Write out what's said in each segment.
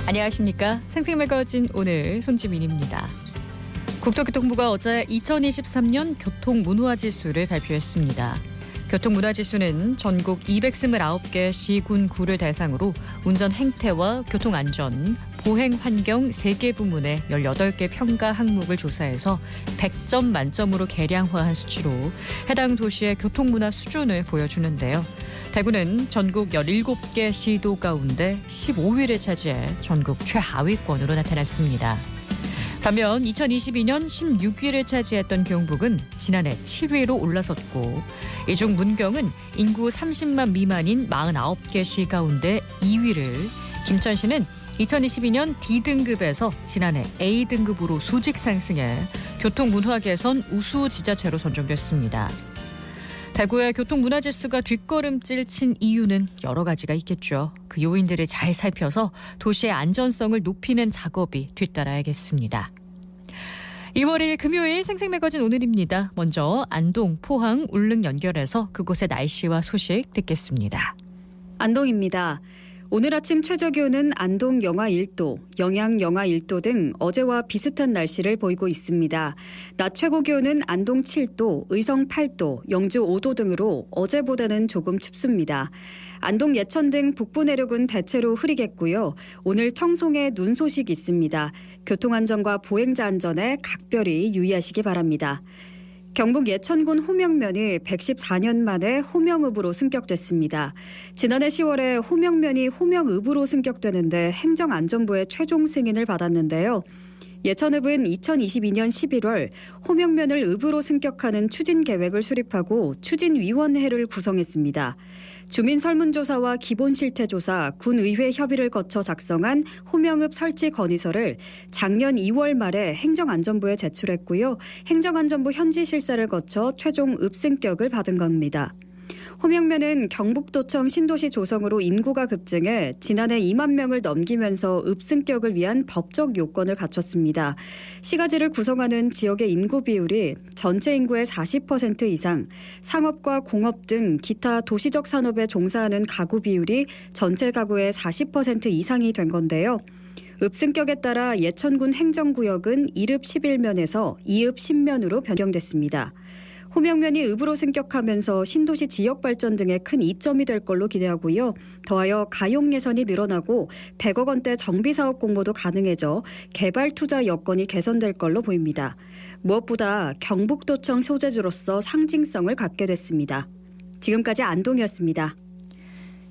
안녕하십니까. 생생매거진 오늘 손지민입니다. 국토교통부가 어제 2023년 교통문화지수를 발표했습니다. 교통문화지수는 전국 229개 시, 군, 구를 대상으로 운전 행태와 교통안전, 보행환경 3개 부문의 18개 평가 항목을 조사해서 100점 만점으로 계량화한 수치로 해당 도시의 교통문화 수준을 보여주는데요. 대구는 전국 17개 시도 가운데 15위를 차지해 전국 최하위권으로 나타났습니다. 반면 2022년 16위를 차지했던 경북은 지난해 7위로 올라섰고 이 중 문경은 인구 30만 미만인 49개 시 가운데 2위를, 김천시는 2022년 D등급에서 지난해 A등급으로 수직 상승해 교통문화 개선 우수 지자체로 선정됐습니다. 대구의 교통문화지수가 뒷걸음질 친 이유는 여러 가지가 있겠죠. 그 요인들을 잘 살펴서 도시의 안전성을 높이는 작업이 뒤따라야겠습니다. 2월 1일 금요일 생생매거진 오늘입니다. 먼저 안동, 포항, 울릉 연결해서 그곳의 날씨와 소식 듣겠습니다. 안동입니다. 오늘 아침 최저기온은 안동 영하 1도, 영양 영하 1도 등 어제와 비슷한 날씨를 보이고 있습니다. 낮 최고기온은 안동 7도, 의성 8도, 영주 5도 등으로 어제보다는 조금 춥습니다. 안동 예천 등 북부 내륙은 대체로 흐리겠고요. 오늘 청송에 눈 소식이 있습니다. 교통안전과 보행자 안전에 각별히 유의하시기 바랍니다. 경북 예천군 호명면이 114년 만에 호명읍으로 승격됐습니다. 지난해 10월에 호명면이 호명읍으로 승격되는데 행정안전부의 최종 승인을 받았는데요. 예천읍은 2022년 11월 호명면을 읍으로 승격하는 추진 계획을 수립하고 추진위원회를 구성했습니다. 주민 설문조사와 기본실태조사, 군의회 협의를 거쳐 작성한 호명읍 설치 건의서를 작년 2월 말에 행정안전부에 제출했고요. 행정안전부 현지 실사를 거쳐 최종 읍 승격을 받은 겁니다. 호명면은 경북도청 신도시 조성으로 인구가 급증해 지난해 2만 명을 넘기면서 읍승격을 위한 법적 요건을 갖췄습니다. 시가지를 구성하는 지역의 인구 비율이 전체 인구의 40% 이상, 상업과 공업 등 기타 도시적 산업에 종사하는 가구 비율이 전체 가구의 40% 이상이 된 건데요. 읍승격에 따라 예천군 행정구역은 1읍 11면에서 2읍 10면으로 변경됐습니다. 호명면이 읍으로 승격하면서 신도시 지역 발전 등에 큰 이점이 될 걸로 기대하고요. 더하여 가용 예산이 늘어나고 100억 원대 정비사업 공모도 가능해져 개발 투자 여건이 개선될 걸로 보입니다. 무엇보다 경북도청 소재지로서 상징성을 갖게 됐습니다. 지금까지 안동이었습니다.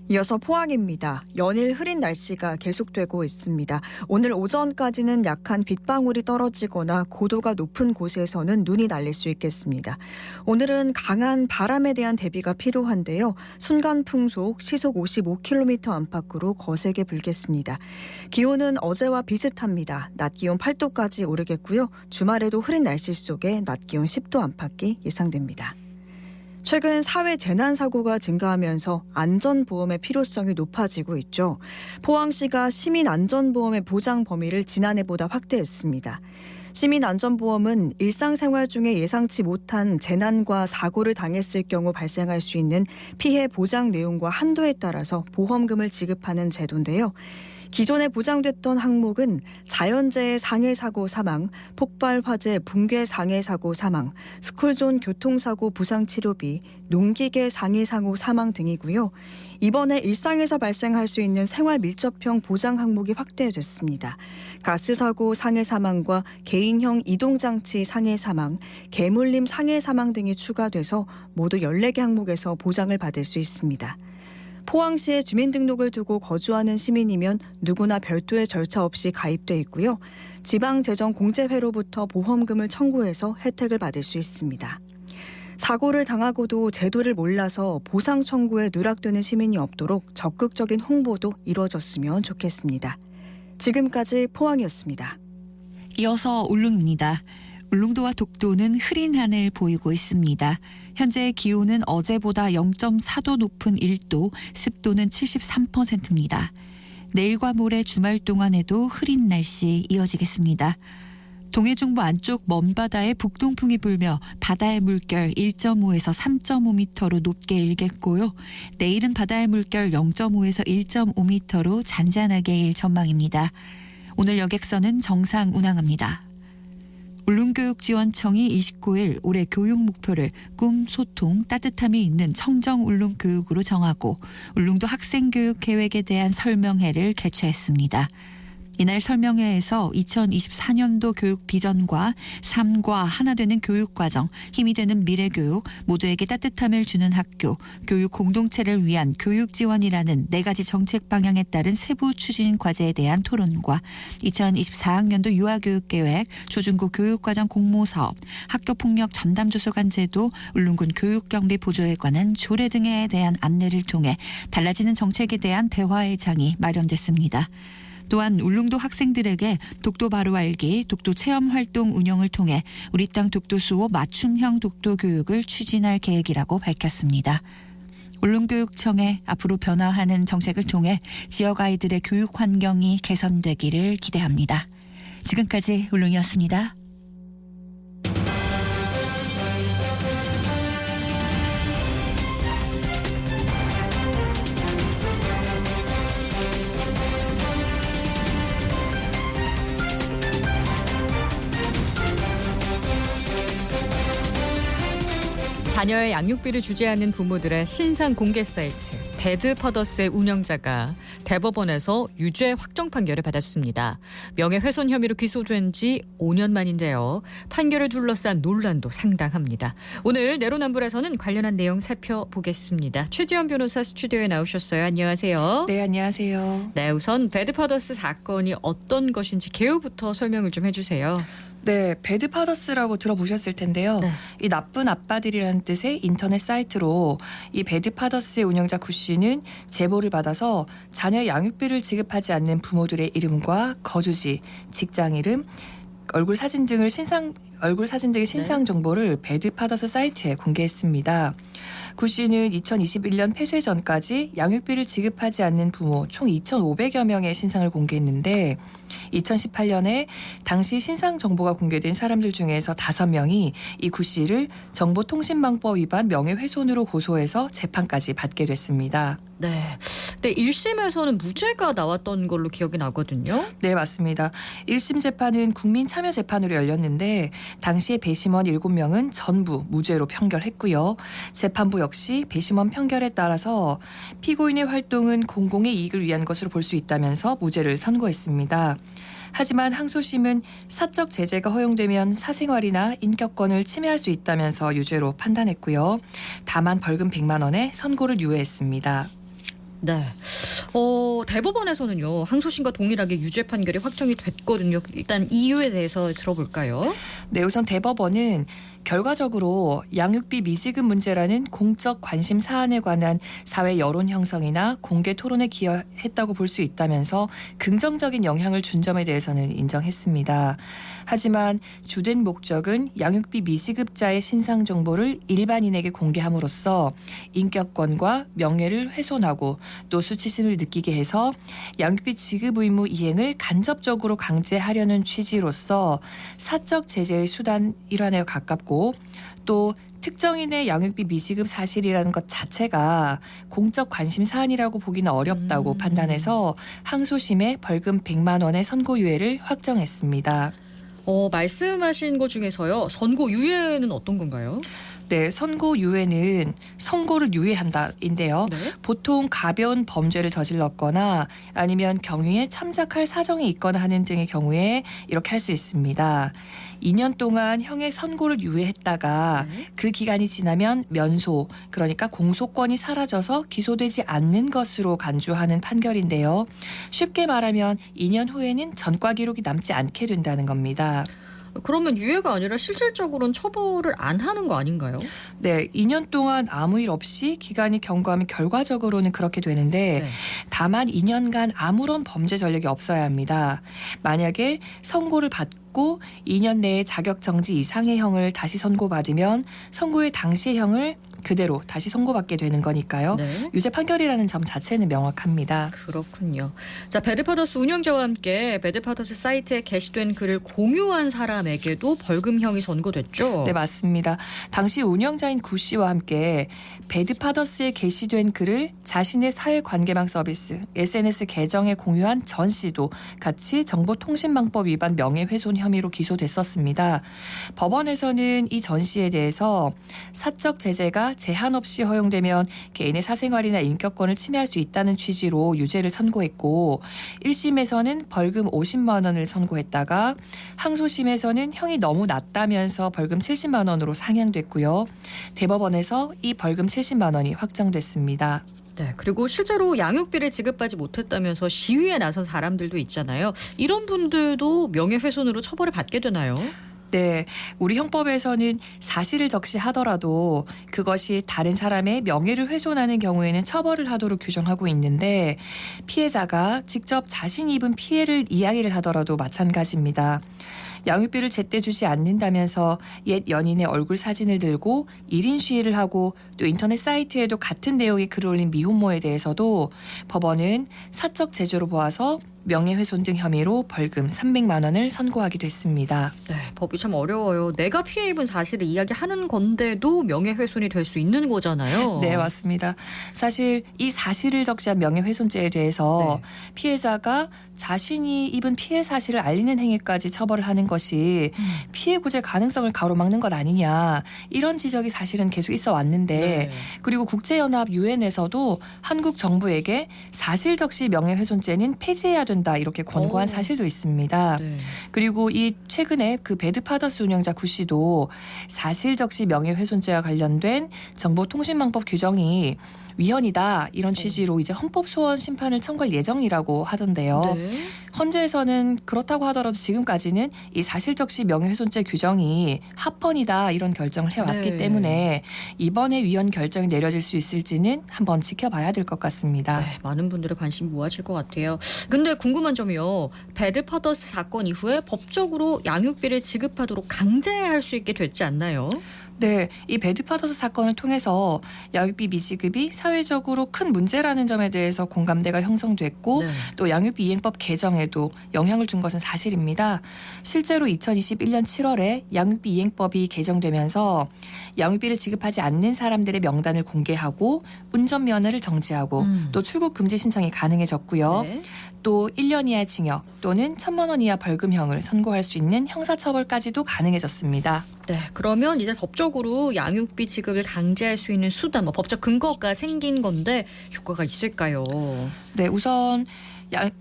이어서 포항입니다. 연일 흐린 날씨가 계속되고 있습니다. 오늘 오전까지는 약한 빗방울이 떨어지거나 고도가 높은 곳에서는 눈이 날릴 수 있겠습니다. 오늘은 강한 바람에 대한 대비가 필요한데요. 순간 풍속 시속 55km 안팎으로 거세게 불겠습니다. 기온은 어제와 비슷합니다. 낮 기온 8도까지 오르겠고요. 주말에도 흐린 날씨 속에 낮 기온 10도 안팎이 예상됩니다. 최근 사회 재난 사고가 증가하면서 안전보험의 필요성이 높아지고 있죠. 포항시가 시민안전보험의 보장 범위를 지난해보다 확대했습니다. 시민안전보험은 일상생활 중에 예상치 못한 재난과 사고를 당했을 경우 발생할 수 있는 피해 보장 내용과 한도에 따라서 보험금을 지급하는 제도인데요. 기존에 보장됐던 항목은 자연재해 상해사고 사망, 폭발 화재 붕괴 상해사고 사망, 스쿨존 교통사고 부상치료비, 농기계 상해사고 사망 등이고요. 이번에 일상에서 발생할 수 있는 생활 밀접형 보장 항목이 확대됐습니다. 가스사고 상해사망과 개인형 이동장치 상해사망, 개물림 상해사망 등이 추가돼서 모두 14개 항목에서 보장을 받을 수 있습니다. 포항시에 주민등록을 두고 거주하는 시민이면 누구나 별도의 절차 없이 가입돼 있고요. 지방재정공제회로부터 보험금을 청구해서 혜택을 받을 수 있습니다. 사고를 당하고도 제도를 몰라서 보상 청구에 누락되는 시민이 없도록 적극적인 홍보도 이루어졌으면 좋겠습니다. 지금까지 포항이었습니다. 이어서 울릉입니다. 울릉도와 독도는 흐린 하늘 보이고 있습니다. 현재 기온은 어제보다 0.4도 높은 1도, 습도는 73%입니다. 내일과 모레 주말 동안에도 흐린 날씨 이어지겠습니다. 동해 중부 안쪽 먼바다에 북동풍이 불며 바다의 물결 1.5에서 3.5m로 높게 일겠고요. 내일은 바다의 물결 0.5에서 1.5m로 잔잔하게 일 전망입니다. 오늘 여객선은 정상 운항합니다. 울릉교육지원청이 29일 올해 교육 목표를 꿈, 소통, 따뜻함이 있는 청정 울릉 교육으로 정하고 울릉도 학생교육 계획에 대한 설명회를 개최했습니다. 이날 설명회에서 2024년도 교육 비전과 삶과 하나 되는 교육과정, 힘이 되는 미래교육, 모두에게 따뜻함을 주는 학교, 교육 공동체를 위한 교육지원이라는 4가지 정책 방향에 따른 세부 추진 과제에 대한 토론과 2024학년도 유아교육계획, 초중고 교육과정 공모사업, 학교폭력 전담조사관 제도, 울릉군 교육경비 보조에 관한 조례 등에 대한 안내를 통해 달라지는 정책에 대한 대화의 장이 마련됐습니다. 또한 울릉도 학생들에게 독도 바로 알기, 독도 체험 활동 운영을 통해 우리 땅 독도 수호 맞춤형 독도 교육을 추진할 계획이라고 밝혔습니다. 울릉교육청의 앞으로 변화하는 정책을 통해 지역 아이들의 교육 환경이 개선되기를 기대합니다. 지금까지 울릉이었습니다. 자녀의 양육비를 주지 않는 부모들의 신상 공개 사이트 배드파더스의 운영자가 대법원에서 유죄 확정 판결을 받았습니다. 명예훼손 혐의로 기소된 지 5년 만인데요. 판결을 둘러싼 논란도 상당합니다. 오늘 내로남불에서는 관련한 내용 살펴보겠습니다. 최지연 변호사 스튜디오에 나오셨어요. 안녕하세요. 네, 안녕하세요. 네, 우선 배드파더스 사건이 어떤 것인지 개요부터 설명을 좀 해주세요. 네, 배드파더스라고 들어보셨을 텐데요. 네. 이 나쁜 아빠들이라는 뜻의 인터넷 사이트로 이 배드파더스의 운영자 구 씨는 제보를 받아서 자녀의 양육비를 지급하지 않는 부모들의 이름과 거주지, 직장 이름, 얼굴 사진 등의 신상 정보를 배드파더스 사이트에 공개했습니다. 구 씨는 2021년 폐쇄 전까지 양육비를 지급하지 않는 부모 총 2,500여 명의 신상을 공개했는데 2018년에 당시 신상 정보가 공개된 사람들 중에서 5명이 이 구 씨를 정보통신망법 위반 명예훼손으로 고소해서 재판까지 받게 됐습니다. 네. 근데 1심에서는 무죄가 나왔던 걸로 기억이 나거든요. 네, 맞습니다. 1심 재판은 국민참여재판으로 열렸는데 당시에 배심원 7명은 전부 무죄로 판결했고요. 재판부 역시 배심원 판결에 따라서 피고인의 활동은 공공의 이익을 위한 것으로 볼 수 있다면서 무죄를 선고했습니다. 하지만 항소심은 사적 제재가 허용되면 사생활이나 인격권을 침해할 수 있다면서 유죄로 판단했고요. 다만 벌금 100만 원에 선고를 유예했습니다. 네. 대법원에서는요, 항소심과 동일하게 유죄 판결이 확정이 됐거든요. 일단 이유에 대해서 들어볼까요? 네, 우선 대법원은 결과적으로 양육비 미지급 문제라는 공적 관심 사안에 관한 사회 여론 형성이나 공개 토론에 기여했다고 볼 수 있다면서 긍정적인 영향을 준 점에 대해서는 인정했습니다. 하지만 주된 목적은 양육비 미지급자의 신상 정보를 일반인에게 공개함으로써 인격권과 명예를 훼손하고 또 수치심을 느끼게 해서 양육비 지급 의무 이행을 간접적으로 강제하려는 취지로서 사적 제재의 수단 일환에 가깝고 또 특정인의 양육비 미지급 사실이라는 것 자체가 공적 관심 사안이라고 보기는 어렵다고 판단해서 항소심에 벌금 100만 원의 선고유예를 확정했습니다. 말씀하신 것 중에서요, 선고유예는 어떤 건가요? 네, 선고유예는 선고를 유예한다인데요. 네. 보통 가벼운 범죄를 저질렀거나 아니면 경위에 참작할 사정이 있거나 하는 등의 경우에 이렇게 할 수 있습니다. 2년 동안 형의 선고를 유예했다가 그 기간이 지나면 면소, 그러니까 공소권이 사라져서 기소되지 않는 것으로 간주하는 판결인데요. 쉽게 말하면 2년 후에는 전과 기록이 남지 않게 된다는 겁니다. 그러면 유예가 아니라 실질적으로는 처벌을 안 하는 거 아닌가요? 네, 2년 동안 아무 일 없이 기간이 경과하면 결과적으로는 그렇게 되는데 네. 다만 2년간 아무런 범죄 전력이 없어야 합니다. 만약에 선고를 받고 2년 내에 자격 정지 이상의 형을 다시 선고받으면 선고의 당시의 형을 그대로 다시 선고받게 되는 거니까요. 네. 유죄 판결이라는 점 자체는 명확합니다. 그렇군요. 자, 배드파더스 운영자와 함께 배드파더스 사이트에 게시된 글을 공유한 사람에게도 벌금형이 선고됐죠. 네, 맞습니다. 당시 운영자인 구 씨와 함께 배드파더스에 게시된 글을 자신의 사회관계망 서비스 SNS 계정에 공유한 전 씨도 같이 정보통신망법 위반 명예훼손 혐의로 기소됐었습니다. 법원에서는 이 전 씨에 대해서 사적 제재가 제한 없이 허용되면 개인의 사생활이나 인격권을 침해할 수 있다는 취지로 유죄를 선고했고 1심에서는 벌금 50만 원을 선고했다가 항소심에서는 형이 너무 낮다면서 벌금 70만 원으로 상향됐고요. 대법원에서 이 벌금 70만 원이 확정됐습니다. 네, 그리고 실제로 양육비를 지급하지 못했다면서 시위에 나선 사람들도 있잖아요. 이런 분들도 명예훼손으로 처벌을 받게 되나요? 네, 우리 형법에서는 사실을 적시하더라도 그것이 다른 사람의 명예를 훼손하는 경우에는 처벌을 하도록 규정하고 있는데 피해자가 직접 자신이 입은 피해를 이야기를 하더라도 마찬가지입니다. 양육비를 제때 주지 않는다면서 옛 연인의 얼굴 사진을 들고 1인 시위를 하고 또 인터넷 사이트에도 같은 내용의 글을 올린 미혼모에 대해서도 법원은 사적 제조로 보아서 명예훼손 등 혐의로 벌금 300만 원을 선고하기도 했습니다. 네, 법이 참 어려워요. 내가 피해 입은 사실을 이야기하는 건데도 명예훼손이 될 수 있는 거잖아요. 네, 맞습니다. 사실 이 사실을 적시한 명예훼손죄에 대해서 피해자가 자신이 입은 피해 사실을 알리는 행위까지 처벌을 하는 것이 피해 구제 가능성을 가로막는 것 아니냐 이런 지적이 사실은 계속 있어 왔는데 그리고 국제연합 유엔에서도 한국 정부에게 사실 적시 명예훼손죄는 폐지해야 된다 이렇게 권고한 사실도 있습니다. 네. 그리고 이 최근에 그 배드파더스 운영자 구 씨도 사실 적시 명예훼손죄와 관련된 정보통신망법 규정이 위헌이다 이런 취지로 이제 헌법소원 심판을 청구할 예정이라고 하던데요. 네. 헌재에서는 그렇다고 하더라도 지금까지는 이 사실적시 명예훼손죄 규정이 합헌이다 이런 결정을 해왔기 네. 때문에 이번에 위헌 결정이 내려질 수 있을지는 한번 지켜봐야 될 것 같습니다. 네, 많은 분들의 관심이 모아질 것 같아요. 근데 궁금한 점이요. 배드파더스 사건 이후에 법적으로 양육비를 지급하도록 강제할 수 있게 됐지 않나요? 네, 이 배드파더스 사건을 통해서 양육비 미지급이 사회적으로 큰 문제라는 점에 대해서 공감대가 형성됐고 네. 또 양육비 이행법 개정에도 영향을 준 것은 사실입니다. 실제로 2021년 7월에 양육비 이행법이 개정되면서 양육비를 지급하지 않는 사람들의 명단을 공개하고 운전면허를 정지하고 또 출국 금지 신청이 가능해졌고요. 네. 또 1년 이하 징역 또는 1,000만 원 이하 벌금형을 선고할 수 있는 형사처벌까지도 가능해졌습니다. 네, 그러면 이제 법적으로 양육비 지급을 강제할 수 있는 수단, 법적 근거가 생긴 건데 효과가 있을까요? 네, 우선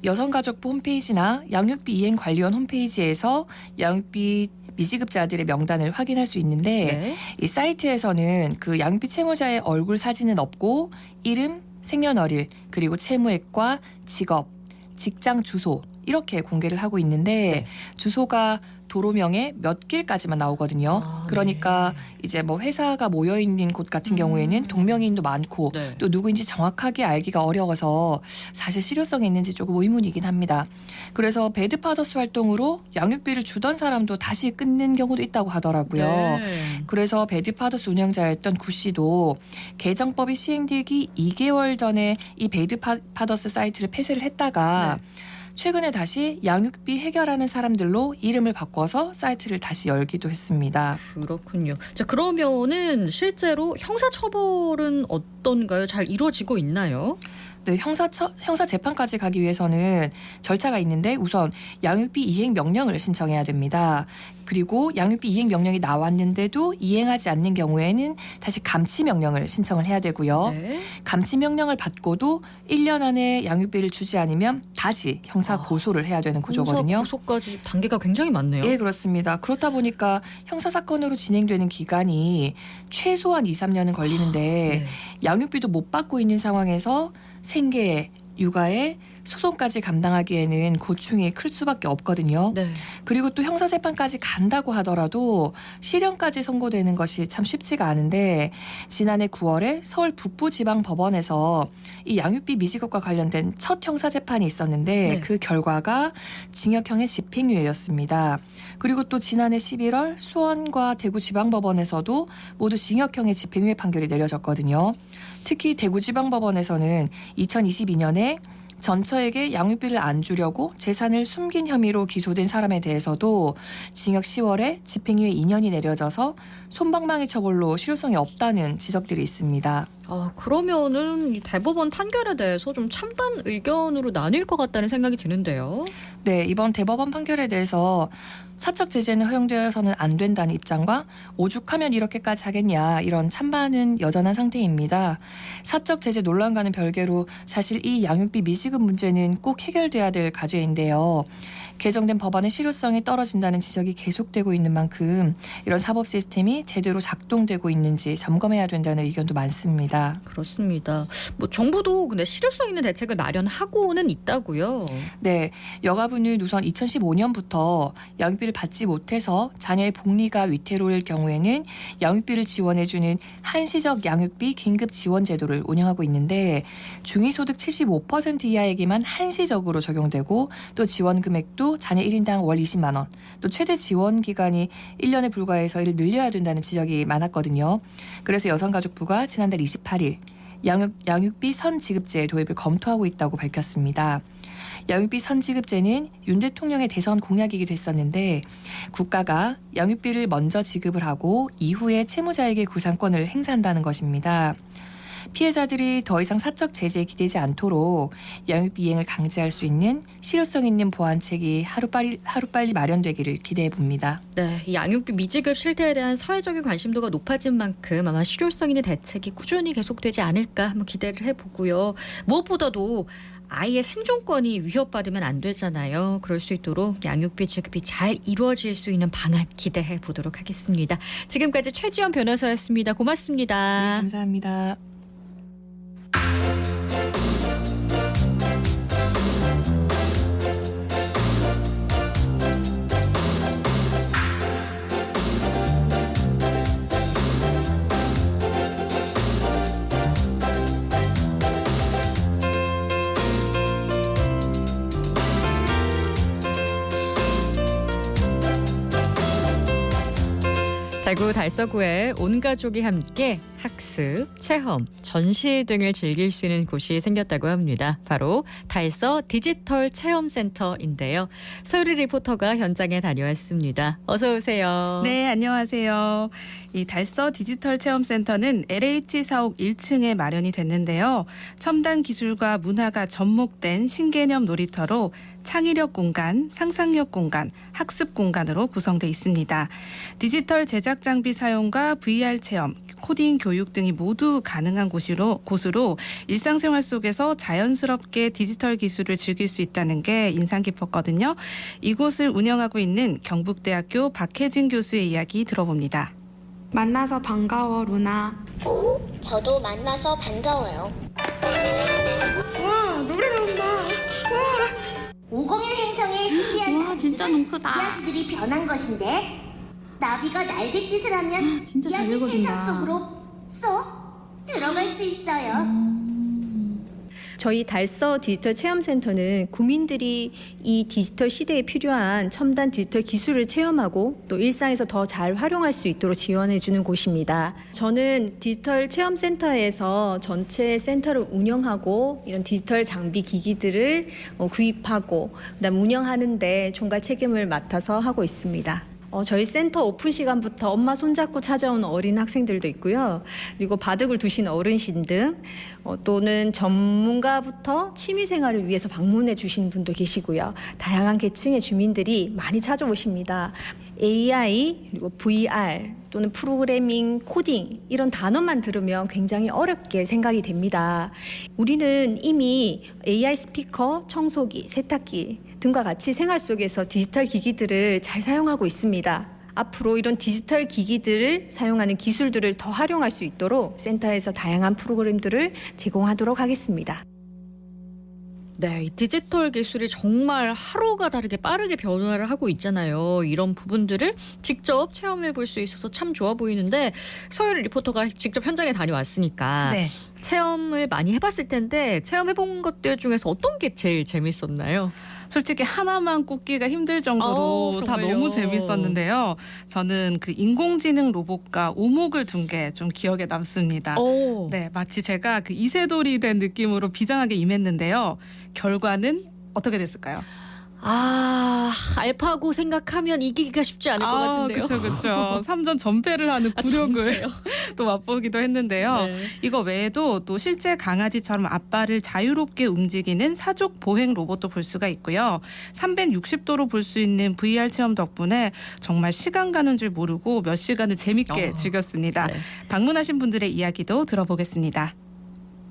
여성가족부 홈페이지나 양육비이행관리원 홈페이지에서 양육비 미지급자들의 명단을 확인할 수 있는데 네. 이 사이트에서는 그 양육비 채무자의 얼굴 사진은 없고 이름, 생년월일, 그리고 채무액과 직업, 직장 주소 이렇게 공개를 하고 있는데 주소가 도로명에 몇 길까지만 나오거든요. 아, 그러니까 이제 뭐 회사가 모여 있는 곳 같은 경우에는 동명이인도 많고 네. 또 누구인지 정확하게 알기가 어려워서 사실 실효성이 있는지 조금 의문이긴 합니다. 그래서 배드파더스 활동으로 양육비를 주던 사람도 다시 끊는 경우도 있다고 하더라고요. 네. 그래서 배드파더스 운영자였던 구 씨도 개정법이 시행되기 2개월 전에 이 배드파더스 사이트를 폐쇄를 했다가 최근에 다시 양육비 해결하는 사람들로 이름을 바꿔서 사이트를 다시 열기도 했습니다. 그렇군요. 자, 그러면은 실제로 형사처벌은 어떤가요? 잘 이루어지고 있나요? 네, 형사 재판까지 가기 위해서는 절차가 있는데 우선 양육비 이행 명령을 신청해야 됩니다. 그리고 양육비 이행 명령이 나왔는데도 이행하지 않는 경우에는 다시 감치 명령을 신청을 해야 되고요. 네. 감치 명령을 받고도 1년 안에 양육비를 주지 않으면 다시 형사 고소를 해야 되는 구조거든요. 고소까지 단계가 굉장히 많네요. 예, 그렇습니다. 그렇다 보니까 형사사건으로 진행되는 기간이 최소한 2, 3년은 걸리는데 네. 양육비도 못 받고 있는 상황에서 생계, 육아에 소송까지 감당하기에는 고충이 클 수밖에 없거든요. 네. 그리고 또 형사재판까지 간다고 하더라도 실형까지 선고되는 것이 참 쉽지가 않은데 지난해 9월에 서울 북부지방법원에서 이 양육비 미지급과 관련된 첫 형사재판이 있었는데 네. 그 결과가 징역형의 집행유예였습니다. 그리고 또 지난해 11월 수원과 대구지방법원에서도 모두 징역형의 집행유예 판결이 내려졌거든요. 특히 대구지방법원에서는 2022년에 전처에게 양육비를 안 주려고 재산을 숨긴 혐의로 기소된 사람에 대해서도 징역 10월에 집행유예 2년이 내려져서 솜방망이 처벌로 실효성이 없다는 지적들이 있습니다. 그러면은 이 대법원 판결에 대해서 좀 찬반 의견으로 나뉠 것 같다는 생각이 드는데요. 네, 이번 대법원 판결에 대해서 사적 제재는 허용되어서는 안 된다는 입장과 오죽하면 이렇게까지 하겠냐 이런 찬반은 여전한 상태입니다. 사적 제재 논란과는 별개로 사실 이 양육비 미지급 문제는 꼭 해결돼야 될 과제인데요. 개정된 법안의 실효성이 떨어진다는 지적이 계속되고 있는 만큼 이런 사법 시스템이 제대로 작동되고 있는지 점검해야 된다는 의견도 많습니다. 그렇습니다. 뭐 정부도 근데 실효성 있는 대책을 마련하고는 있다고요. 네, 여가부는 우선 2015년부터 양육비를 받지 못해서 자녀의 복리가 위태로울 경우에는 양육비를 지원해주는 한시적 양육비 긴급 지원 제도를 운영하고 있는데 중위소득 75% 이하에게만 한시적으로 적용되고 또 지원 금액도 자녀 1인당 월 20만 원, 또 최대 지원 기간이 1년에 불과해서 이를 늘려야 된다는 지적이 많았거든요. 그래서 여성가족부가 지난달 28일 양육비 선지급제 도입을 검토하고 있다고 밝혔습니다. 양육비 선지급제는 윤 대통령의 대선 공약이기도 했었는데 국가가 양육비를 먼저 지급을 하고 이후에 채무자에게 구상권을 행사한다는 것입니다. 피해자들이 더 이상 사적 제재에 기대지 않도록 양육비 이행을 강제할 수 있는 실효성 있는 보완책이 하루빨리 마련되기를 기대해 봅니다. 네, 이 양육비 미지급 실태에 대한 사회적인 관심도가 높아진 만큼 아마 실효성 있는 대책이 꾸준히 계속되지 않을까 한번 기대를 해보고요. 무엇보다도 아이의 생존권이 위협받으면 안 되잖아요. 그럴 수 있도록 양육비 지급이 잘 이루어질 수 있는 방안 기대해 보도록 하겠습니다. 지금까지 최지연 변호사였습니다. 고맙습니다. 네, 감사합니다. 대구 달서구에 온 가족이 함께 학습, 체험, 전시 등을 즐길 수 있는 곳이 생겼다고 합니다. 바로 달서 디지털 체험센터인데요. 서유리 리포터가 현장에 다녀왔습니다. 어서 오세요. 네, 안녕하세요. 이 달서 디지털 체험센터는 LH 사옥 1층에 마련이 됐는데요. 첨단 기술과 문화가 접목된 신개념 놀이터로 창의력 공간, 상상력 공간, 학습 공간으로 구성돼 있습니다. 디지털 제작 장비 사용과 VR 체험, 코딩 교육 등이 모두 가능한 곳으로 일상생활 속에서 자연스럽게 디지털 기술을 즐길 수 있다는 게 인상 깊었거든요. 이곳을 운영하고 있는 경북대학교 박혜진 교수의 이야기 들어봅니다. 만나서 반가워, 루나. 저도 만나서 반가워요. 와, 노래 나온다. 501 행성의 신비한 와, 진짜 너무 크다. 이야기들이 변한 것인데 나비가 날갯짓을 하면 진짜 잘 이야기 읽어준다. 세상 속으로 쏙 들어갈 수 있어요. 저희 달서 디지털 체험센터는 국민들이 이 디지털 시대에 필요한 첨단 디지털 기술을 체험하고 또 일상에서 더 잘 활용할 수 있도록 지원해주는 곳입니다. 저는 디지털 체험센터에서 전체 센터를 운영하고 이런 디지털 장비 기기들을 구입하고 그다음 운영하는데 총괄 책임을 맡아서 하고 있습니다. 저희 센터 오픈 시간부터 엄마 손잡고 찾아오는 어린 학생들도 있고요. 그리고 바둑을 두신 어르신 등 또는 전문가부터 취미생활을 위해서 방문해 주신 분도 계시고요. 다양한 계층의 주민들이 많이 찾아오십니다. AI 그리고 VR 또는 프로그래밍, 코딩 이런 단어만 들으면 굉장히 어렵게 생각이 됩니다. 우리는 이미 AI 스피커, 청소기, 세탁기 등과 같이 생활 속에서 디지털 기기들을 잘 사용하고 있습니다. 앞으로 이런 디지털 기기들을 사용하는 기술들을 더 활용할 수 있도록 센터에서 다양한 프로그램들을 제공하도록 하겠습니다. 네, 이 디지털 기술이 정말 하루가 다르게 빠르게 변화를 하고 있잖아요. 이런 부분들을 직접 체험해 볼 수 있어서 참 좋아 보이는데 서유리 리포터가 직접 현장에 다녀왔으니까 네. 체험을 많이 해봤을 텐데 체험해본 것들 중에서 어떤 게 제일 재밌었나요? 솔직히 하나만 꼽기가 힘들 정도로 다 정말요? 너무 재밌었는데요. 저는 그 인공지능 로봇과 오목을 둔 게 좀 기억에 남습니다. 오. 네, 마치 제가 그 이세돌이 된 느낌으로 비장하게 임했는데요. 결과는 어떻게 됐을까요? 알파고 생각하면 이기기가 쉽지 않을 것 같은데요. 그렇죠. 3전 전패를 하는 굴욕을 또 맛보기도 했는데요. 네. 이거 외에도 또 실제 강아지처럼 앞발을 자유롭게 움직이는 사족 보행 로봇도 볼 수가 있고요. 360도로 볼 수 있는 VR 체험 덕분에 정말 시간 가는 줄 모르고 몇 시간을 재밌게 즐겼습니다. 네. 방문하신 분들의 이야기도 들어보겠습니다.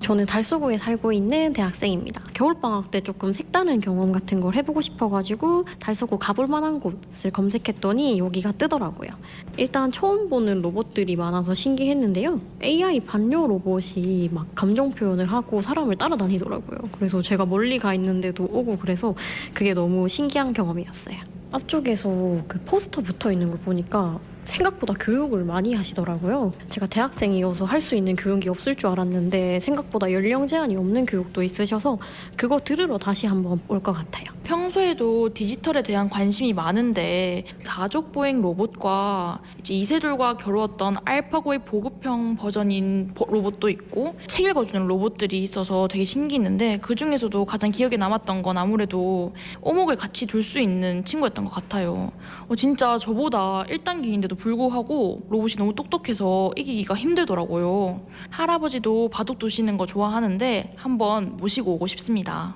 저는 달서구에 살고 있는 대학생입니다. 겨울방학 때 조금 색다른 경험 같은 걸 해보고 싶어가지고 달서구 가볼 만한 곳을 검색했더니 여기가 뜨더라고요. 일단 처음 보는 로봇들이 많아서 신기했는데요. AI 반려 로봇이 막 감정 표현을 하고 사람을 따라다니더라고요. 그래서 제가 멀리 가 있는데도 오고 그래서 그게 너무 신기한 경험이었어요. 앞쪽에서 그 포스터 붙어 있는 걸 보니까 생각보다 교육을 많이 하시더라고요. 제가 대학생이어서 할 수 있는 교육이 없을 줄 알았는데 생각보다 연령 제한이 없는 교육도 있으셔서 그거 들으러 다시 한번 올 것 같아요. 평소에도 디지털에 대한 관심이 많은데 자족 보행 로봇과 이제 이세돌과 겨루었던 알파고의 보급형 버전인 로봇도 있고 책 읽어주는 로봇들이 있어서 되게 신기했는데 그 중에서도 가장 기억에 남았던 건 아무래도 오목을 같이 둘 수 있는 친구였던 것 같아요. 진짜 저보다 1단계인데도 불구하고 로봇이 너무 똑똑해서 이기기가 힘들더라고요. 할아버지도 바둑 두시는 거 좋아하는데 한번 모시고 오고 싶습니다.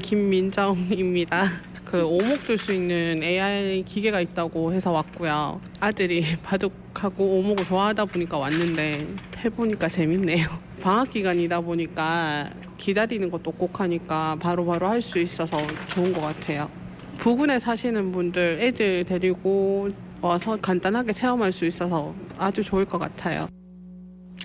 김민정입니다. 그 오목 둘 수 있는 AI 기계가 있다고 해서 왔고요. 아들이 바둑하고 오목을 좋아하다 보니까 왔는데 해보니까 재밌네요. 방학 기간이다 보니까 기다리는 것도 꼭 하니까 바로바로 할 수 있어서 좋은 것 같아요. 부근에 사시는 분들 애들 데리고 와서 간단하게 체험할 수 있어서 아주 좋을 것 같아요.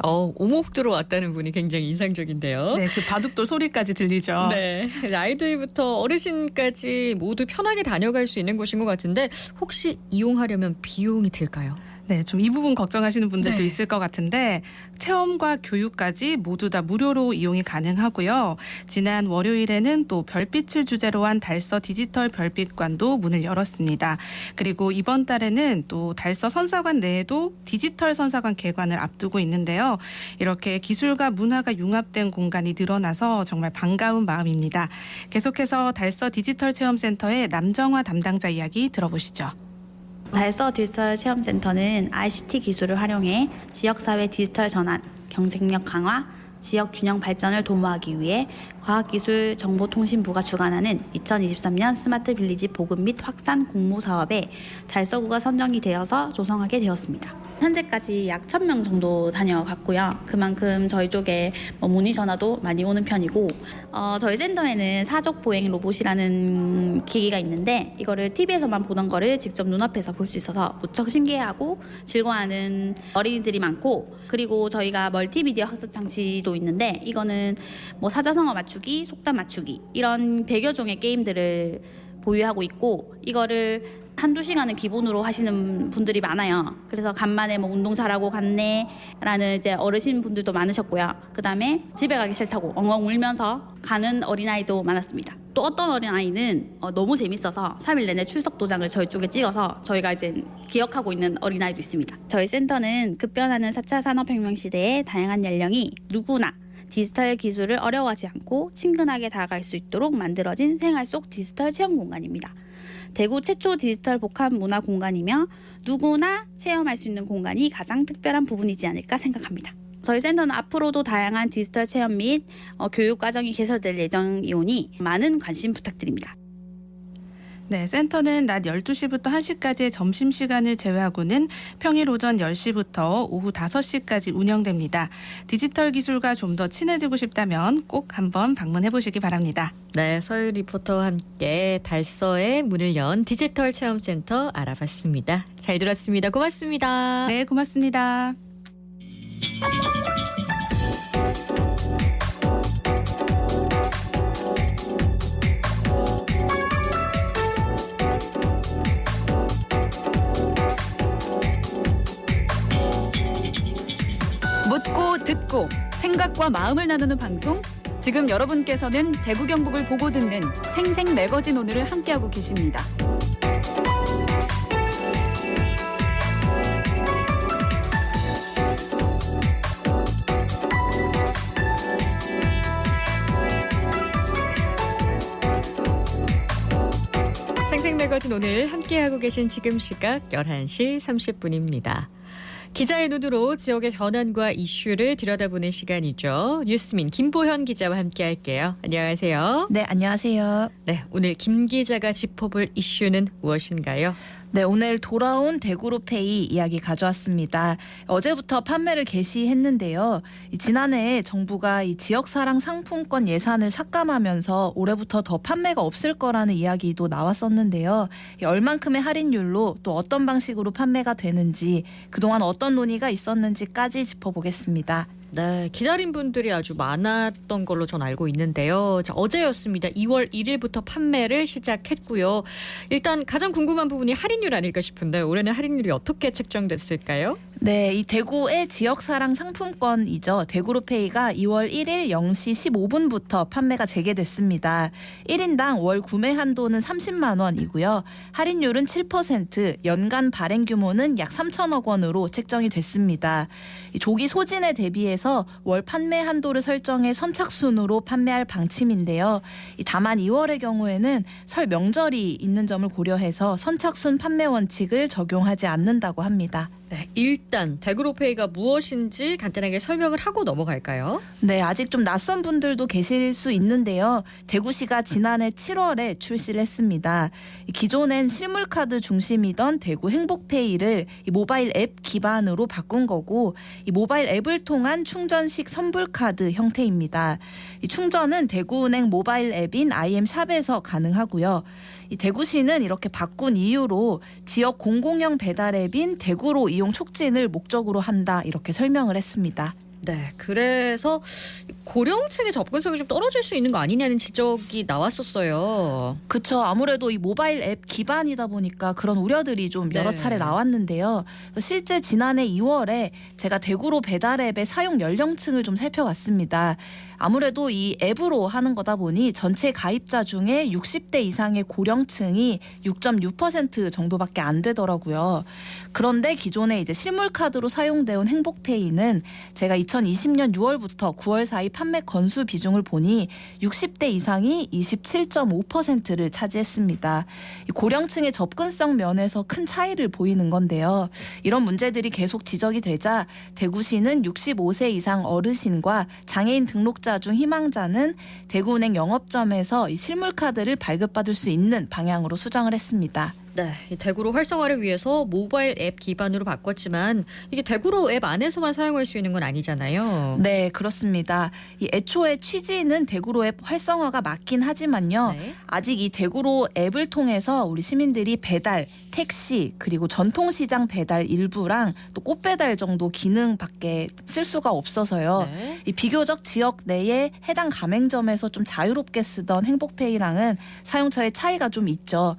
오목 들어왔다는 분이 굉장히 인상적인데요. 네, 그 바둑돌 소리까지 들리죠. 네, 아이들부터 어르신까지 모두 편하게 다녀갈 수 있는 곳인 것 같은데 혹시 이용하려면 비용이 들까요? 네, 좀 이 부분 걱정하시는 분들도 네. 있을 것 같은데 체험과 교육까지 모두 다 무료로 이용이 가능하고요. 지난 월요일에는 또 별빛을 주제로 한 달서 디지털 별빛관도 문을 열었습니다. 그리고 이번 달에는 또 달서 선사관 내에도 디지털 선사관 개관을 앞두고 있는데요. 이렇게 기술과 문화가 융합된 공간이 늘어나서 정말 반가운 마음입니다. 계속해서 달서 디지털 체험센터의 남정화 담당자 이야기 들어보시죠. 달서 디지털 체험센터는 ICT 기술을 활용해 지역사회 디지털 전환, 경쟁력 강화, 지역 균형 발전을 도모하기 위해 과학기술정보통신부가 주관하는 2023년 스마트 빌리지 보급 및 확산 공모 사업에 달서구가 선정이 되어서 조성하게 되었습니다. 현재까지 약 1,000명 정도 다녀갔고요. 그만큼 저희 쪽에 문의 전화도 많이 오는 편이고 저희 센터에는 사족 보행 로봇이라는 기기가 있는데 이거를 TV에서만 보던 거를 직접 눈앞에서 볼 수 있어서 무척 신기해하고 즐거워하는 어린이들이 많고 그리고 저희가 멀티미디어 학습 장치도 있는데 이거는 사자성어 맞추기, 속담 맞추기 이런 100여 종의 게임들을 보유하고 있고 이거를 한두 시간은 기본으로 하시는 분들이 많아요. 그래서 간만에 운동 잘하고 갔네라는 이제 어르신 분들도 많으셨고요. 그다음에 집에 가기 싫다고 엉엉 울면서 가는 어린아이도 많았습니다. 또 어떤 어린아이는 너무 재밌어서 3일 내내 출석 도장을 저희 쪽에 찍어서 저희가 이제 기억하고 있는 어린아이도 있습니다. 저희 센터는 급변하는 4차 산업혁명 시대에 다양한 연령이 누구나 디지털 기술을 어려워하지 않고 친근하게 다가갈 수 있도록 만들어진 생활 속 디지털 체험 공간입니다. 대구 최초 디지털 복합 문화 공간이며 누구나 체험할 수 있는 공간이 가장 특별한 부분이지 않을까 생각합니다. 저희 센터는 앞으로도 다양한 디지털 체험 및 교육 과정이 개설될 예정이오니 많은 관심 부탁드립니다. 네, 센터는 낮 12시부터 1시까지의 점심시간을 제외하고는 평일 오전 10시부터 오후 5시까지 운영됩니다. 디지털 기술과 좀 더 친해지고 싶다면 꼭 한번 방문해 보시기 바랍니다. 네, 서유 리포터와 함께 달서의 문을 연 디지털 체험센터 알아봤습니다. 잘 들었습니다. 고맙습니다. 네, 고맙습니다. 듣고 생각과 마음을 나누는 방송. 지금 여러분께서는 대구 경북을 보고 듣는 생생 매거진 오늘을 함께하고 계십니다. 생생매거진 오늘 함께하고 계신 지금 시각 11시 30분입니다. 기자의 눈으로 지역의 현안과 이슈를 들여다보는 시간이죠. 뉴스민 김보현 기자와 함께할게요. 안녕하세요. 네, 안녕하세요. 네, 오늘 김 기자가 짚어볼 이슈는 무엇인가요? 네, 오늘 돌아온 대구로페이 이야기 가져왔습니다. 어제부터 판매를 개시했는데요. 지난해에 정부가 이 지역사랑 상품권 예산을 삭감하면서 올해부터 더 판매가 없을 거라는 이야기도 나왔었는데요. 얼만큼의 할인율로 또 어떤 방식으로 판매가 되는지 그동안 어떤 논의가 있었는지까지 짚어보겠습니다. 네, 기다린 분들이 아주 많았던 걸로 전 알고 있는데요. 자, 어제였습니다. 2월 1일부터 판매를 시작했고요. 일단 가장 궁금한 부분이 할인율 아닐까 싶은데 올해는 할인율이 어떻게 책정됐을까요? 네, 이 대구의 지역사랑 상품권이죠. 대구로페이가 2월 1일 0시 15분부터 판매가 재개됐습니다. 1인당 월 구매 한도는 30만 원이고요. 할인율은 7%, 연간 발행 규모는 약 3천억 원으로 책정이 됐습니다. 조기 소진에 대비해서 월 판매 한도를 설정해 선착순으로 판매할 방침인데요. 다만 2월의 경우에는 설 명절이 있는 점을 고려해서 선착순 판매 원칙을 적용하지 않는다고 합니다. 네, 일단 대구로페이가 무엇인지 간단하게 설명을 하고 넘어갈까요? 네, 아직 좀 낯선 분들도 계실 수 있는데요. 대구시가 지난해 7월에 출시를 했습니다. 기존엔 실물카드 중심이던 대구 행복페이를 이 모바일 앱 기반으로 바꾼 거고 이 모바일 앱을 통한 충전식 선불카드 형태입니다. 이 충전은 대구은행 모바일 앱인 IM샵에서 가능하고요. 이 대구시는 이렇게 바꾼 이유로 지역 공공형 배달 앱인 대구로 이용 촉진을 목적으로 한다 이렇게 설명을 했습니다. 네, 그래서 고령층의 접근성이 좀 떨어질 수 있는 거 아니냐는 지적이 나왔었어요. 그렇죠. 아무래도 이 모바일 앱 기반이다 보니까 그런 우려들이 좀 여러 차례 나왔는데요. 실제 지난해 2월에 제가 대구로 배달 앱의 사용 연령층을 좀 살펴봤습니다. 아무래도 이 앱으로 하는 거다 보니 전체 가입자 중에 60대 이상의 고령층이 6.6% 정도밖에 안 되더라고요. 그런데 기존에 이제 실물카드로 사용되온 행복페이는 제가 2020년 6월부터 9월 사이 판매 건수 비중을 보니 60대 이상이 27.5%를 차지했습니다. 고령층의 접근성 면에서 큰 차이를 보이는 건데요. 이런 문제들이 계속 지적이 되자 대구시는 65세 이상 어르신과 장애인 등록자 중 희망자는 대구은행 영업점에서 이 실물카드를 발급받을 수 있는 방향으로 수정을 했습니다. 네, 대구로 활성화를 위해서 모바일 앱 기반으로 바꿨지만 이게 대구로 앱 안에서만 사용할 수 있는 건 아니잖아요. 네, 그렇습니다. 이 애초에 취지는 대구로 앱 활성화가 맞긴 하지만요. 네. 아직 이 대구로 앱을 통해서 우리 시민들이 배달, 택시 그리고 전통시장 배달 일부랑 또 꽃배달 정도 기능밖에 쓸 수가 없어서요. 네. 이 비교적 지역 내에 해당 가맹점에서 좀 자유롭게 쓰던 행복페이랑은 사용처의 차이가 좀 있죠.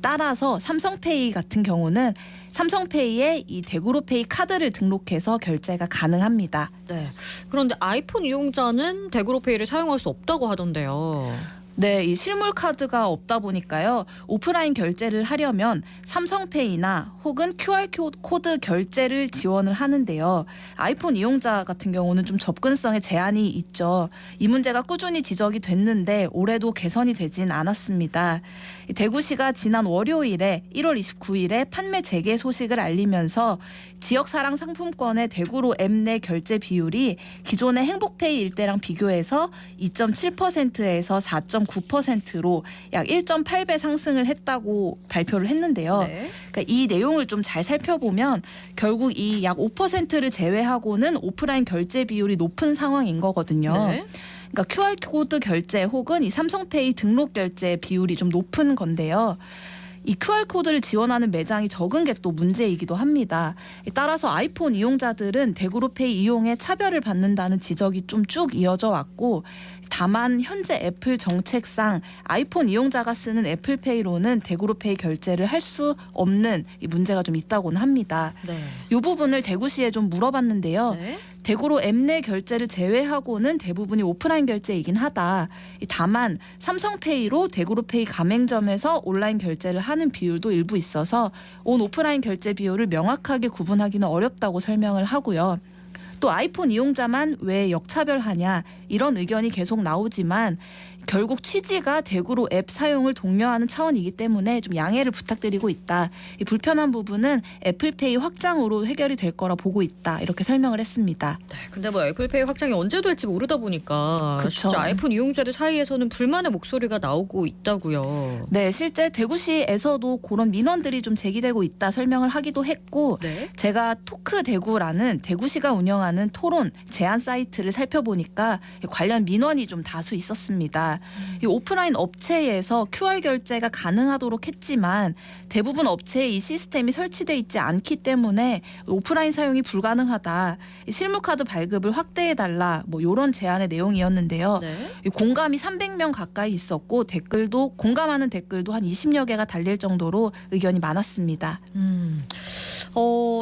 따라서 삼성페이 같은 경우는 삼성페이에 이 대구로페이 카드를 등록해서 결제가 가능합니다. 네. 그런데 아이폰 이용자는 대구로페이를 사용할 수 없다고 하던데요. 네, 이 실물 카드가 없다 보니까요. 오프라인 결제를 하려면 삼성페이나 혹은 QR코드 결제를 지원을 하는데요. 아이폰 이용자 같은 경우는 좀 접근성에 제한이 있죠. 이 문제가 꾸준히 지적이 됐는데 올해도 개선이 되진 않았습니다. 대구시가 지난 월요일에 1월 29일에 판매 재개 소식을 알리면서 지역사랑 상품권의 대구로 앱 내 결제 비율이 기존의 행복페이 일대랑 비교해서 2.7%에서 4.9%로 약 1.8배 상승을 했다고 발표를 했는데요. 네. 그러니까 이 내용을 좀 잘 살펴보면 결국 이 약 5%를 제외하고는 오프라인 결제 비율이 높은 상황인 거거든요. 네. 그러니까 QR코드 결제 혹은 이 삼성페이 등록 결제 비율이 좀 높은 건데요. 이 QR코드를 지원하는 매장이 적은 게 또 문제이기도 합니다. 따라서 아이폰 이용자들은 대구로페이 이용에 차별을 받는다는 지적이 좀 쭉 이어져 왔고 다만 현재 애플 정책상 아이폰 이용자가 쓰는 애플페이로는 대구로페이 결제를 할 수 없는 이 문제가 좀 있다고는 합니다. 네. 이 부분을 대구시에 좀 물어봤는데요. 네. 대구로 앱 내 결제를 제외하고는 대부분이 오프라인 결제이긴 하다. 다만 삼성페이로 대구로페이 가맹점에서 온라인 결제를 하는 비율도 일부 있어서 온 오프라인 결제 비율을 명확하게 구분하기는 어렵다고 설명을 하고요. 또 아이폰 이용자만 왜 역차별하냐 이런 의견이 계속 나오지만 결국 취지가 대구로 앱 사용을 독려하는 차원이기 때문에 좀 양해를 부탁드리고 있다. 이 불편한 부분은 애플페이 확장으로 해결이 될 거라 보고 있다. 이렇게 설명을 했습니다. 네, 근데 뭐 애플페이 확장이 언제 될지 모르다 보니까 그쵸. 진짜 아이폰 이용자들 사이에서는 불만의 목소리가 나오고 있다고요. 네, 실제 대구시에서도 그런 민원들이 좀 제기되고 있다 설명을 하기도 했고 네. 제가 토크 대구라는 대구시가 운영하는 토론 제안 사이트를 살펴보니까 관련 민원이 좀 다수 있었습니다. 이 오프라인 업체에서 QR 결제가 가능하도록 했지만 대부분 업체에 이 시스템이 설치돼 있지 않기 때문에 오프라인 사용이 불가능하다. 실무카드 발급을 확대해달라. 뭐 이런 제안의 내용이었는데요. 네. 이 공감이 300명 가까이 있었고 댓글도 공감하는 댓글도 한 20여 개가 달릴 정도로 의견이 많았습니다.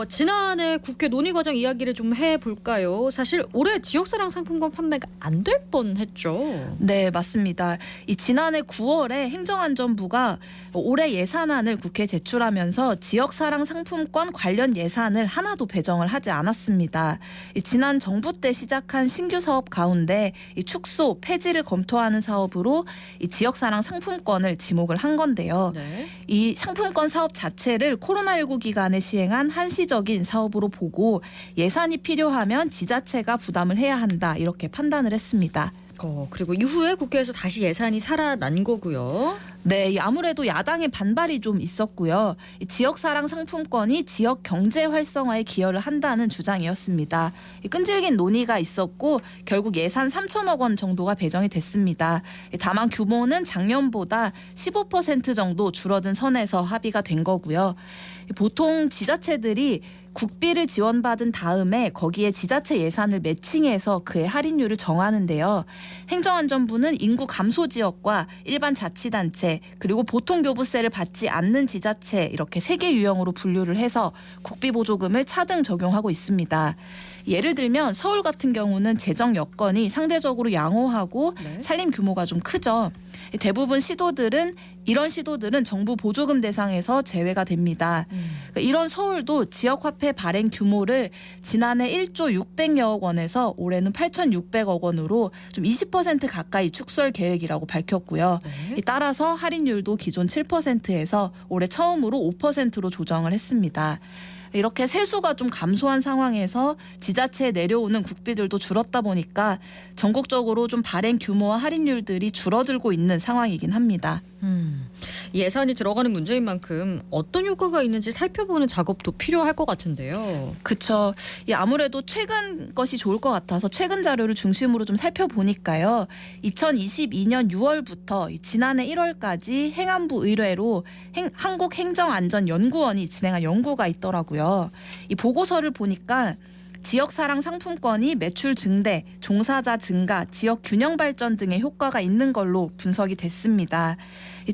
지난해 국회 논의 과정 이야기를 좀 해볼까요? 사실 올해 지역사랑 상품권 판매가 안 될 뻔했죠. 네, 맞습니다. 이 지난해 9월에 행정안전부가 올해 예산안을 국회에 제출하면서 지역사랑 상품권 관련 예산을 하나도 배정을 하지 않았습니다. 이 지난 정부 때 시작한 신규 사업 가운데 이 축소, 폐지를 검토하는 사업으로 이 지역사랑 상품권을 지목을 한 건데요. 네. 이 상품권 사업 자체를 코로나19 기간에 시행한 한시적인 사업으로 보고 예산이 필요하면 지자체가 부담을 해야 한다 이렇게 판단을 했습니다. 그리고 이후에 국회에서 다시 예산이 살아난 거고요. 네, 아무래도 야당의 반발이 좀 있었고요. 이 지역사랑 상품권이 지역 경제 활성화에 기여를 한다는 주장이었습니다. 이 끈질긴 논의가 있었고 결국 예산 3천억 원 정도가 배정이 됐습니다. 다만 규모는 작년보다 15% 정도 줄어든 선에서 합의가 된 거고요. 보통 지자체들이 국비를 지원받은 다음에 거기에 지자체 예산을 매칭해서 그의 할인율을 정하는데요. 행정안전부는 인구 감소 지역과 일반 자치단체 그리고 보통교부세를 받지 않는 지자체 이렇게 3개 유형으로 분류를 해서 국비 보조금을 차등 적용하고 있습니다. 예를 들면 서울 같은 경우는 재정 여건이 상대적으로 양호하고 네. 살림 규모가 좀 크죠. 대부분 이런 시도들은 정부 보조금 대상에서 제외가 됩니다. 그러니까 이런 서울도 지역화폐 발행 규모를 지난해 1조 600여억 원에서 올해는 8,600억 원으로 좀 20% 가까이 축소할 계획이라고 밝혔고요. 네. 따라서 할인율도 기존 7%에서 올해 처음으로 5%로 조정을 했습니다. 이렇게 세수가 좀 감소한 상황에서 지자체에 내려오는 국비들도 줄었다 보니까 전국적으로 좀 발행 규모와 할인율들이 줄어들고 있는 상황이긴 합니다. 예산이 들어가는 문제인 만큼 어떤 효과가 있는지 살펴보는 작업도 필요할 것 같은데요. 그렇죠. 아무래도 최근 것이 좋을 것 같아서 최근 자료를 중심으로 좀 살펴보니까요. 2022년 6월부터 지난해 1월까지 행안부 의뢰로 한국행정안전연구원이 진행한 연구가 있더라고요. 이 보고서를 보니까 지역사랑 상품권이 매출 증대, 종사자 증가, 지역 균형 발전 등의 효과가 있는 걸로 분석이 됐습니다.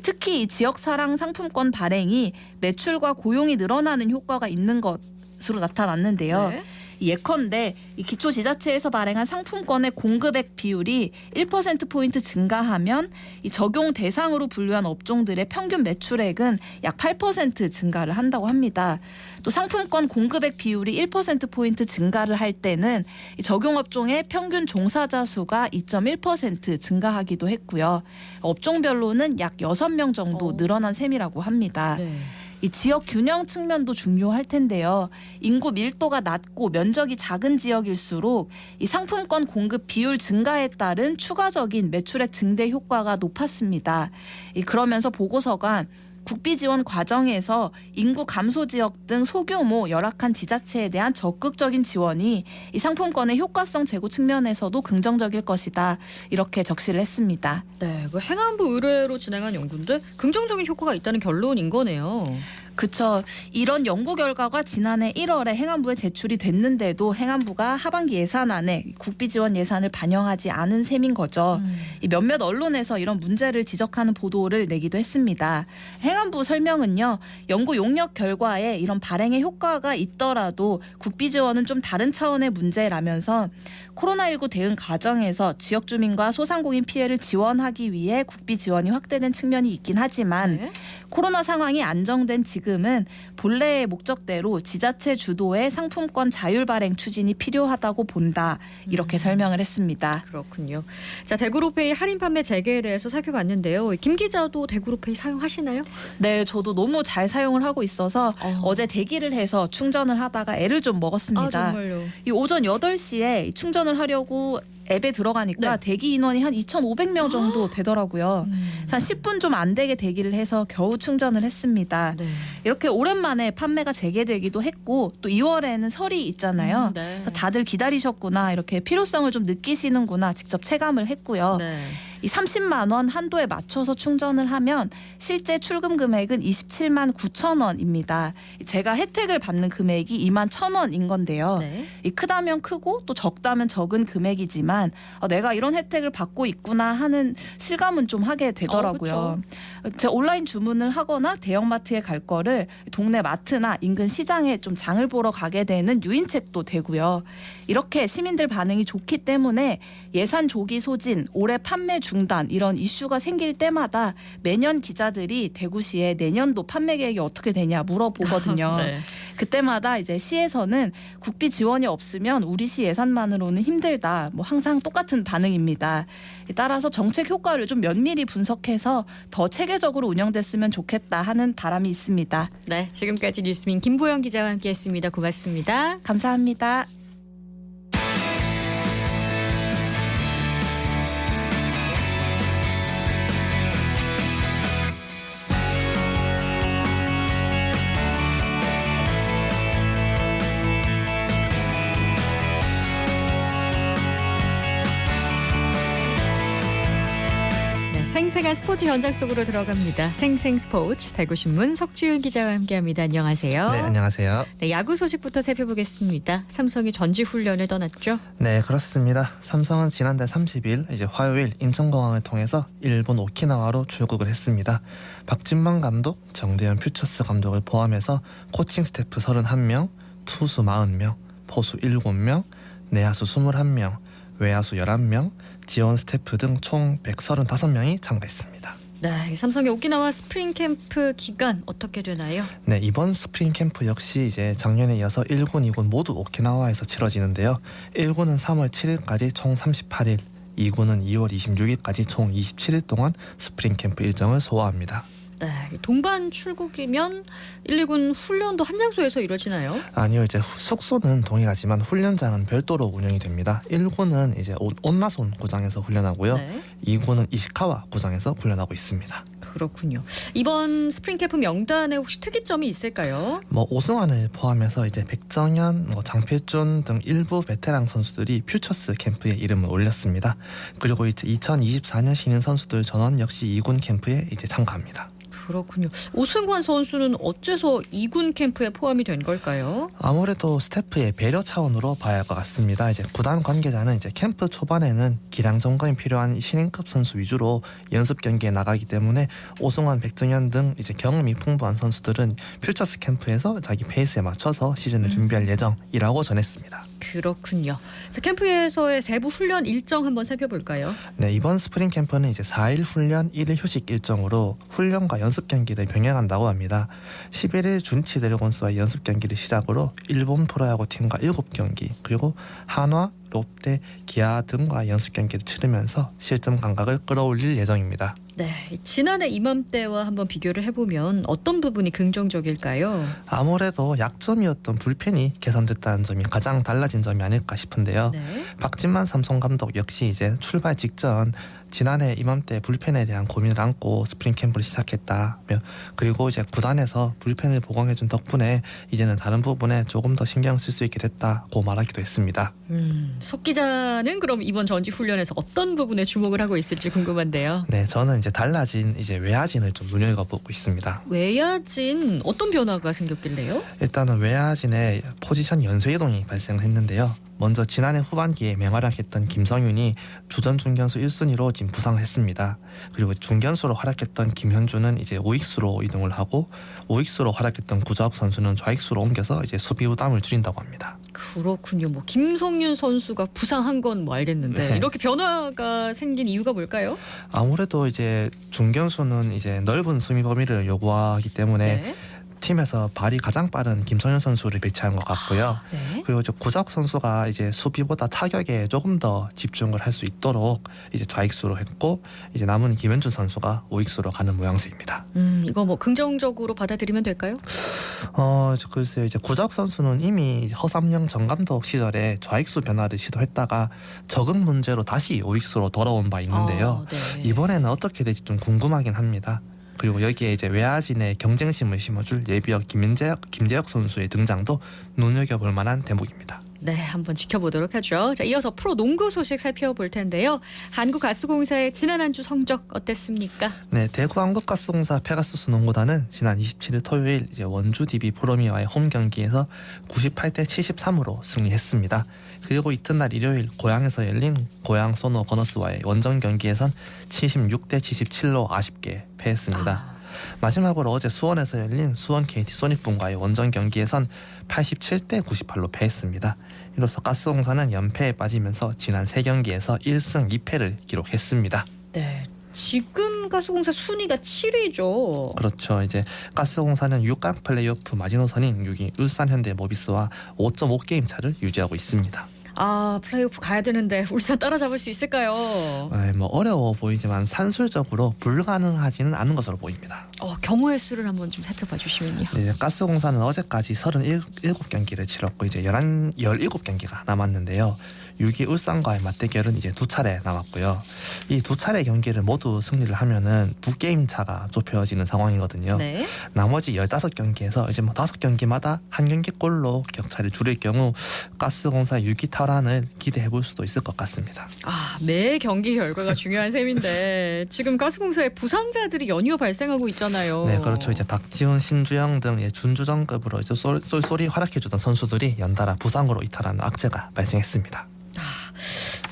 특히 이 지역사랑 상품권 발행이 매출과 고용이 늘어나는 효과가 있는 것으로 나타났는데요. 네. 예컨대 이 기초지자체에서 발행한 상품권의 공급액 비율이 1%포인트 증가하면 이 적용 대상으로 분류한 업종들의 평균 매출액은 약 8% 증가를 한다고 합니다. 또 상품권 공급액 비율이 1%포인트 증가를 할 때는 이 적용 업종의 평균 종사자 수가 2.1% 증가하기도 했고요. 업종별로는 약 6명 정도 늘어난 셈이라고 합니다. 네. 이 지역 균형 측면도 중요할 텐데요. 인구 밀도가 낮고 면적이 작은 지역일수록 이 상품권 공급 비율 증가에 따른 추가적인 매출액 증대 효과가 높았습니다. 그러면서 보고서가 국비 지원 과정에서 인구 감소 지역 등 소규모 열악한 지자체에 대한 적극적인 지원이 이 상품권의 효과성 제고 측면에서도 긍정적일 것이다. 이렇게 적시를 했습니다. 네, 행안부 의뢰로 진행한 연구인데 긍정적인 효과가 있다는 결론인 거네요. 그쵸. 이런 연구 결과가 지난해 1월에 행안부에 제출이 됐는데도 행안부가 하반기 예산안에 국비 지원 예산을 반영하지 않은 셈인 거죠. 이 몇몇 언론에서 이런 문제를 지적하는 보도를 내기도 했습니다. 행안부 설명은요. 연구 용역 결과에 이런 발행의 효과가 있더라도 국비 지원은 좀 다른 차원의 문제라면서 코로나19 대응 과정에서 지역 주민과 소상공인 피해를 지원하기 위해 국비 지원이 확대된 측면이 있긴 하지만 코로나 상황이 안정된 지금은 본래의 목적대로 지자체 주도의 상품권 자율 발행 추진이 필요하다고 본다. 이렇게 설명을 했습니다. 그렇군요. 자, 대구로페이 할인 판매 재개에 대해서 살펴봤는데요. 김 기자도 대구로페이 사용하시나요? 네, 저도 너무 잘 사용을 하고 있어서 어제 대기를 해서 충전을 하다가 애를 좀 먹었습니다. 아, 정말요? 이 오전 8시에 충전을 하려고 앱에 들어가니까 대기 인원이 한 2,500명 정도 되더라고요. 한 10분 좀 안 되게 대기를 해서 겨우 충전을 했습니다. 이렇게 오랜만에 판매가 재개되기도 했고 또 2월에는 설이 있잖아요. 그래서 다들 기다리셨구나, 이렇게 필요성을 좀 느끼시는구나 직접 체감을 했고요. 이 30만 원 한도에 맞춰서 충전을 하면 실제 출금 금액은 27만 9천 원입니다. 제가 혜택을 받는 금액이 2만 1천 원인 건데요. 이 크다면 크고 또 적다면 적은 금액이지만 내가 이런 혜택을 받고 있구나 하는 실감은 좀 하게 되더라고요. 제가 온라인 주문을 하거나 대형마트에 갈 거를 동네 마트나 인근 시장에 좀 장을 보러 가게 되는 유인책도 되고요. 이렇게 시민들 반응이 좋기 때문에 예산 조기 소진, 올해 판매 중단 이런 이슈가 생길 때마다 매년 기자들이 대구시의 내년도 판매 계획이 어떻게 되냐 물어보거든요. 그때마다 이제 시에서는 국비 지원이 없으면 우리 시 예산만으로는 힘들다. 뭐 항상 똑같은 반응입니다. 따라서 정책 효과를 좀 면밀히 분석해서 더 체계적으로 운영됐으면 좋겠다 하는 바람이 있습니다. 네, 지금까지 뉴스민 김보영 기자와 함께했습니다. 고맙습니다. 감사합니다. 생생한 스포츠 현장 속으로 들어갑니다. 생생스포츠 대구신문 석지윤 기자와 함께합니다. 안녕하세요. 네, 안녕하세요. 네, 야구 소식부터 살펴보겠습니다. 삼성이 전지훈련을 떠났죠? 네, 그렇습니다. 삼성은 지난달 30일 이제 화요일 인천공항을 통해서 일본 오키나와로 출국을 했습니다. 박진만 감독, 정대현 퓨처스 감독을 포함해서 코칭 스태프 31명, 투수 40명, 포수 7명, 내야수 21명, 외야수 11명, 지원 스태프 등 총 135명이 참가했습니다. 네, 삼성의 오키나와 스프링 캠프 기간 어떻게 되나요? 네, 이번 스프링 캠프 역시 이제 작년에 이어서 1군, 2군 모두 오키나와에서 치러지는데요. 1군은 3월 7일까지 총 38일, 2군은 2월 26일까지 총 27일 동안 스프링 캠프 일정을 소화합니다. 네, 동반 출국이면 1, 2군 훈련도 한 장소에서 이루어지나요? 아니요, 이제 숙소는 동일하지만 훈련장은 별도로 운영이 됩니다. 1군은 이제 온나손 구장에서 훈련하고요. 2군은 이시카와 구장에서 훈련하고 있습니다. 그렇군요. 이번 스프링 캠프 명단에 혹시 특이점이 있을까요? 오승환을 포함해서 이제 백정현, 장필준 등 일부 베테랑 선수들이 퓨처스 캠프에 이름을 올렸습니다. 그리고 이제 2024년 신인 선수들 전원 역시 2군 캠프에 이제 참가합니다. 그렇군요. 오승환 선수는 어째서 2군 캠프에 포함이 된 걸까요? 아무래도 스태프의 배려 차원으로 봐야 할 것 같습니다. 이제 구단 관계자는 이제 캠프 초반에는 기량 점검이 필요한 신인급 선수 위주로 연습 경기에 나가기 때문에 오승환, 백정현 등 이제 경험이 풍부한 선수들은 퓨처스 캠프에서 자기 페이스에 맞춰서 시즌을 준비할 예정이라고 전했습니다. 그렇군요. 자, 캠프에서의 세부 훈련 일정 한번 살펴볼까요? 네, 이번 스프링 캠프는 이제 4일 훈련, 1일 휴식 일정으로 훈련과 연습 경기를 병행한다고 합니다. 11일 준치 드래곤스와의 연습 경기를 시작으로 일본 프로야구 팀과 7경기, 그리고 한화, 롯데, 기아 등과 연습 경기를 치르면서 실점 감각을 끌어올릴 예정입니다. 네, 지난해 이맘때와 한번 비교를 해보면 어떤 부분이 긍정적일까요? 아무래도 약점이었던 불펜이 개선됐다는 점이 가장 달라진 점이 아닐까 싶은데요. 박진만 삼성 감독 역시 이제 출발 직전 지난해 이맘때 불펜에 대한 고민을 안고 스프링 캠프를 시작했다. 그리고 이제 구단에서 불펜을 보강해준 덕분에 이제는 다른 부분에 조금 더 신경 쓸 수 있게 됐다고 말하기도 했습니다. 석 기자는 그럼 이번 전지 훈련에서 어떤 부분에 주목을 하고 있을지 궁금한데요. 네, 저는 이제 달라진 이제 외야진을 좀 눈여겨보고 있습니다. 외야진 어떤 변화가 생겼길래요? 일단은 외야진의 포지션 연쇄 이동이 발생했는데요. 먼저 지난해 후반기에 맹활약했던 김성윤이 주전 중견수 1순위로 지금 부상을 했습니다. 그리고 중견수로 활약했던 김현주는 이제 우익수로 이동을 하고 우익수로 활약했던 구자욱 선수는 좌익수로 옮겨서 이제 수비 부담을 줄인다고 합니다. 그렇군요. 뭐 김성윤 선수가 부상한 건 뭐 알겠는데 네. 이렇게 변화가 생긴 이유가 뭘까요? 아무래도 이제 중견수는 이제 넓은 수비 범위를 요구하기 때문에 네. 팀에서 발이 가장 빠른 김성현 선수를 배치한 것 같고요. 네. 그리고 이제 구자욱 선수가 이제 수비보다 타격에 조금 더 집중을 할 수 있도록 이제 좌익수로 했고 이제 남은 김현준 선수가 우익수로 가는 모양새입니다. 이거 뭐 긍정적으로 받아들이면 될까요? 글쎄요. 이제 구자욱 선수는 이미 허삼영 전 감독 시절에 좌익수 변화를 시도했다가 적응 문제로 다시 우익수로 돌아온 바 있는데요. 네. 이번에는 어떻게 될지 좀 궁금하긴 합니다. 그리고 여기에 이제 외야진의 경쟁심을 심어줄 예비역 김재혁 선수의 등장도 눈여겨볼 만한 대목입니다. 네, 한번 지켜보도록 하죠. 자, 이어서 프로 농구 소식 살펴볼 텐데요. 한국가스공사의 지난 한 주 성적 어땠습니까? 네, 대구한국가스공사 페가수스 농구단은 지난 27일 토요일 이제 원주 DB 프로미와의 홈 경기에서 98대 73으로 승리했습니다. 그리고 이튿날 일요일 고향에서 열린 고향 소노 버너스와의 원정 경기에선 76대 77로 아쉽게 패했습니다. 마지막으로 어제 수원에서 열린 수원 KT 소닉붐과의 원정 경기에선 87대 98로 패했습니다. 이로써 가스공사는 연패에 빠지면서 지난 3경기에서 1승 2패를 기록했습니다. 네. 지금 가스공사 순위가 7위죠. 그렇죠. 이제 가스공사는 6강 플레이오프 마지노선인 6위 울산현대모비스와 5.5게임 차를 유지하고 있습니다. 플레이오프 가야 되는데 울산 따라잡을 수 있을까요? 뭐 어려워 보이지만 산술적으로 불가능하지는 않은 것으로 보입니다. 경우의 수를 한번 좀 살펴봐 주시면요. 이제 가스공사는 어제까지 37경기를 치렀고 이제 17경기가 남았는데요. 6위 울산과의 맞대결은 이제 2차례 남았고요. 이 2차례 경기를 모두 승리를 하면은 2게임 차가 좁혀지는 상황이거든요. 네. 나머지 15경기에서 이제 뭐 5경기마다 한 경기꼴로 격차를 줄일 경우 가스공사 6위 탈환을 기대해 볼 수도 있을 것 같습니다. 매 경기 결과가 중요한 셈인데 지금 가스공사의 부상자들이 연이어 발생하고 있잖아요. 네, 그렇죠. 이제 박지훈, 신주영 등 준주전급으로 이제 쏠쏠이 활약해주던 선수들이 연달아 부상으로 이탈하는 악재가 발생했습니다.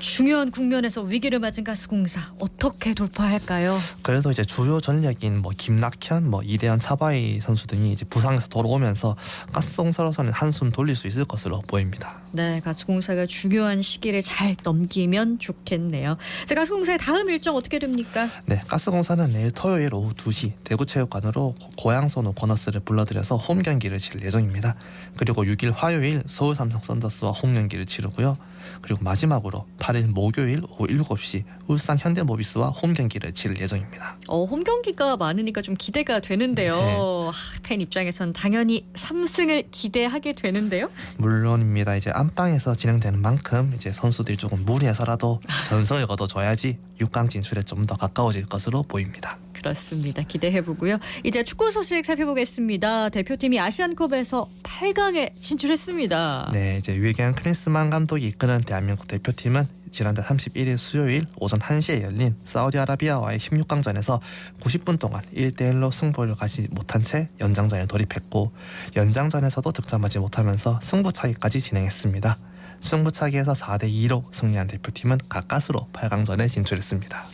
중요한 국면에서 위기를 맞은 가스공사 어떻게 돌파할까요? 그래서 이제 주요 전력인 뭐 김낙현, 뭐 이대현, 차바이 선수 등이 이제 부상에서 돌아오면서 가스공사로서는 한숨 돌릴 수 있을 것으로 보입니다. 네, 가스공사가 중요한 시기를 잘 넘기면 좋겠네요. 자, 가스공사의 다음 일정 어떻게 됩니까? 네, 가스공사는 내일 토요일 오후 2시 대구체육관으로 고향소노 버너스를 불러들여서 홈 경기를 치를 예정입니다. 그리고 6일 화요일 서울 삼성 썬더스와 홈 경기를 치르고요. 그리고 마지막으로 8일 목요일 오후 7시 울산 현대모비스와 홈 경기를 치를 예정입니다. 홈 경기가 많으니까 좀 기대가 되는데요. 네. 팬 입장에선 당연히 3승을 기대하게 되는데요. 물론입니다. 이제 안방에서 진행되는 만큼 이제 선수들이 조금 무리해서라도 전승을 거둬줘야지 6강 진출에 좀 더 가까워질 것으로 보입니다. 그렇습니다. 기대해보고요. 이제 축구 소식 살펴보겠습니다. 대표팀이 아시안컵에서 8강에 진출했습니다. 네, 이제 윌겐 클린스만 감독이 이끄는 대한민국 대표팀은 지난달 31일 수요일 오전 1시에 열린 사우디아라비아와의 16강전에서 90분 동안 1대1로 승부를 가지 못한 채 연장전에 돌입했고 연장전에서도 득점하지 못하면서 승부차기까지 진행했습니다. 승부차기에서 4대2로 승리한 대표팀은 가까스로 8강전에 진출했습니다.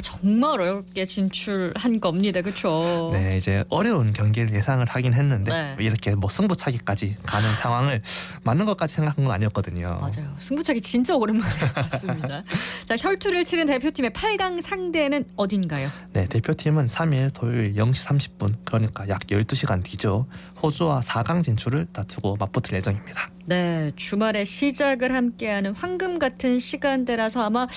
정말 어렵게 진출한 겁니다. 그렇죠? 네, 이제 어려운 경기를 예상을 하긴 했는데 네. 이렇게 뭐 승부차기까지 가는 상황을 맞는 것까지 생각한 건 아니었거든요. 맞아요. 승부차기 진짜 오랜만에 봤습니다. 자, 혈투를 치른 대표팀의 8강 상대는 어딘가요? 네, 대표팀은 3일 토요일 0시 30분 그러니까 약 12시간 뒤죠. 호주와 4강 진출을 다투고 맞붙을 예정입니다. 네, 주말에 시작을 함께하는 황금 같은 시간대라서 아마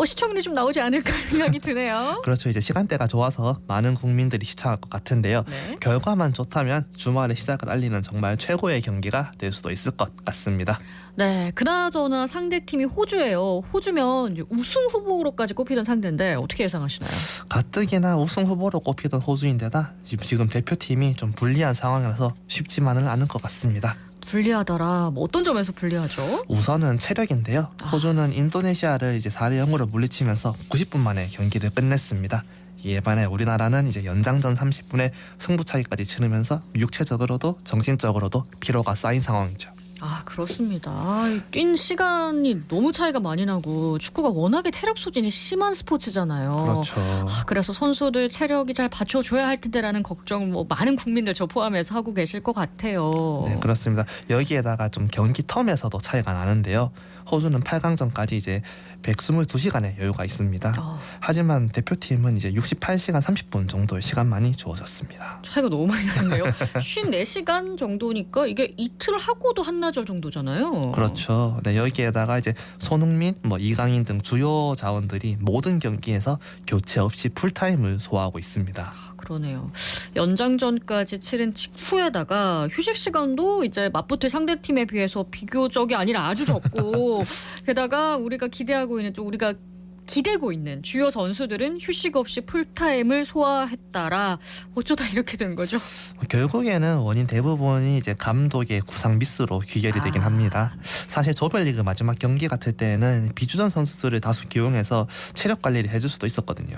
시청률이 좀 나오지 않을까 생각이 드네요. 그렇죠. 이제 시간대가 좋아서 많은 국민들이 시청할 것 같은데요. 네. 결과만 좋다면 주말에 시작을 알리는 정말 최고의 경기가 될 수도 있을 것 같습니다. 네, 그나저나 상대팀이 호주예요. 호주면 이제 우승 후보로까지 꼽히던 상대인데 어떻게 예상하시나요? 가뜩이나 우승 후보로 꼽히던 호주인데다 지금 대표팀이 좀 불리한 상황이라서 쉽지만은 않을 것 같습니다. 불리하더라. 뭐 어떤 점에서 불리하죠? 우선은 체력인데요. 호주는 인도네시아를 이제 4대0으로 물리치면서 90분 만에 경기를 끝냈습니다. 이에 반해 우리나라는 이제 연장전 30분에 승부차기까지 치르면서 육체적으로도 정신적으로도 피로가 쌓인 상황이죠. 아, 그렇습니다. 뛴 시간이 너무 차이가 많이 나고 축구가 워낙에 체력 소진이 심한 스포츠잖아요. 그렇죠. 그래서 선수들 체력이 잘 받쳐줘야 할 텐데라는 걱정을 뭐 많은 국민들 저 포함해서 하고 계실 것 같아요. 네, 그렇습니다. 여기에다가 좀 경기 텀에서도 차이가 나는데요. 호주는 8강전까지 이제 122시간의 여유가 있습니다. 하지만 대표팀은 이제 68시간 30분 정도의 시간만이 주어졌습니다. 차이가 너무 많이 나네요. 54시간 정도니까 이게 이틀 하고도 한나절 정도잖아요. 그렇죠. 네, 여기에다가 이제 손흥민, 뭐 이강인 등 주요 자원들이 모든 경기에서 교체 없이 풀타임을 소화하고 있습니다. 그러네요. 연장전까지 치른 직후에다가 휴식 시간도 이제 맞붙을 상대팀에 비해서 비교적이 아니라 아주 적고 게다가 우리가 기대하고 있는 우리가 기대고 있는 주요 선수들은 휴식 없이 풀타임을 소화했다라. 어쩌다 이렇게 된 거죠? 결국에는 원인 대부분이 이제 감독의 구상 미스로 귀결이 되긴 합니다. 사실 조별리그 마지막 경기 같을 때는 비주전 선수들을 다수 기용해서 체력 관리를 해줄 수도 있었거든요.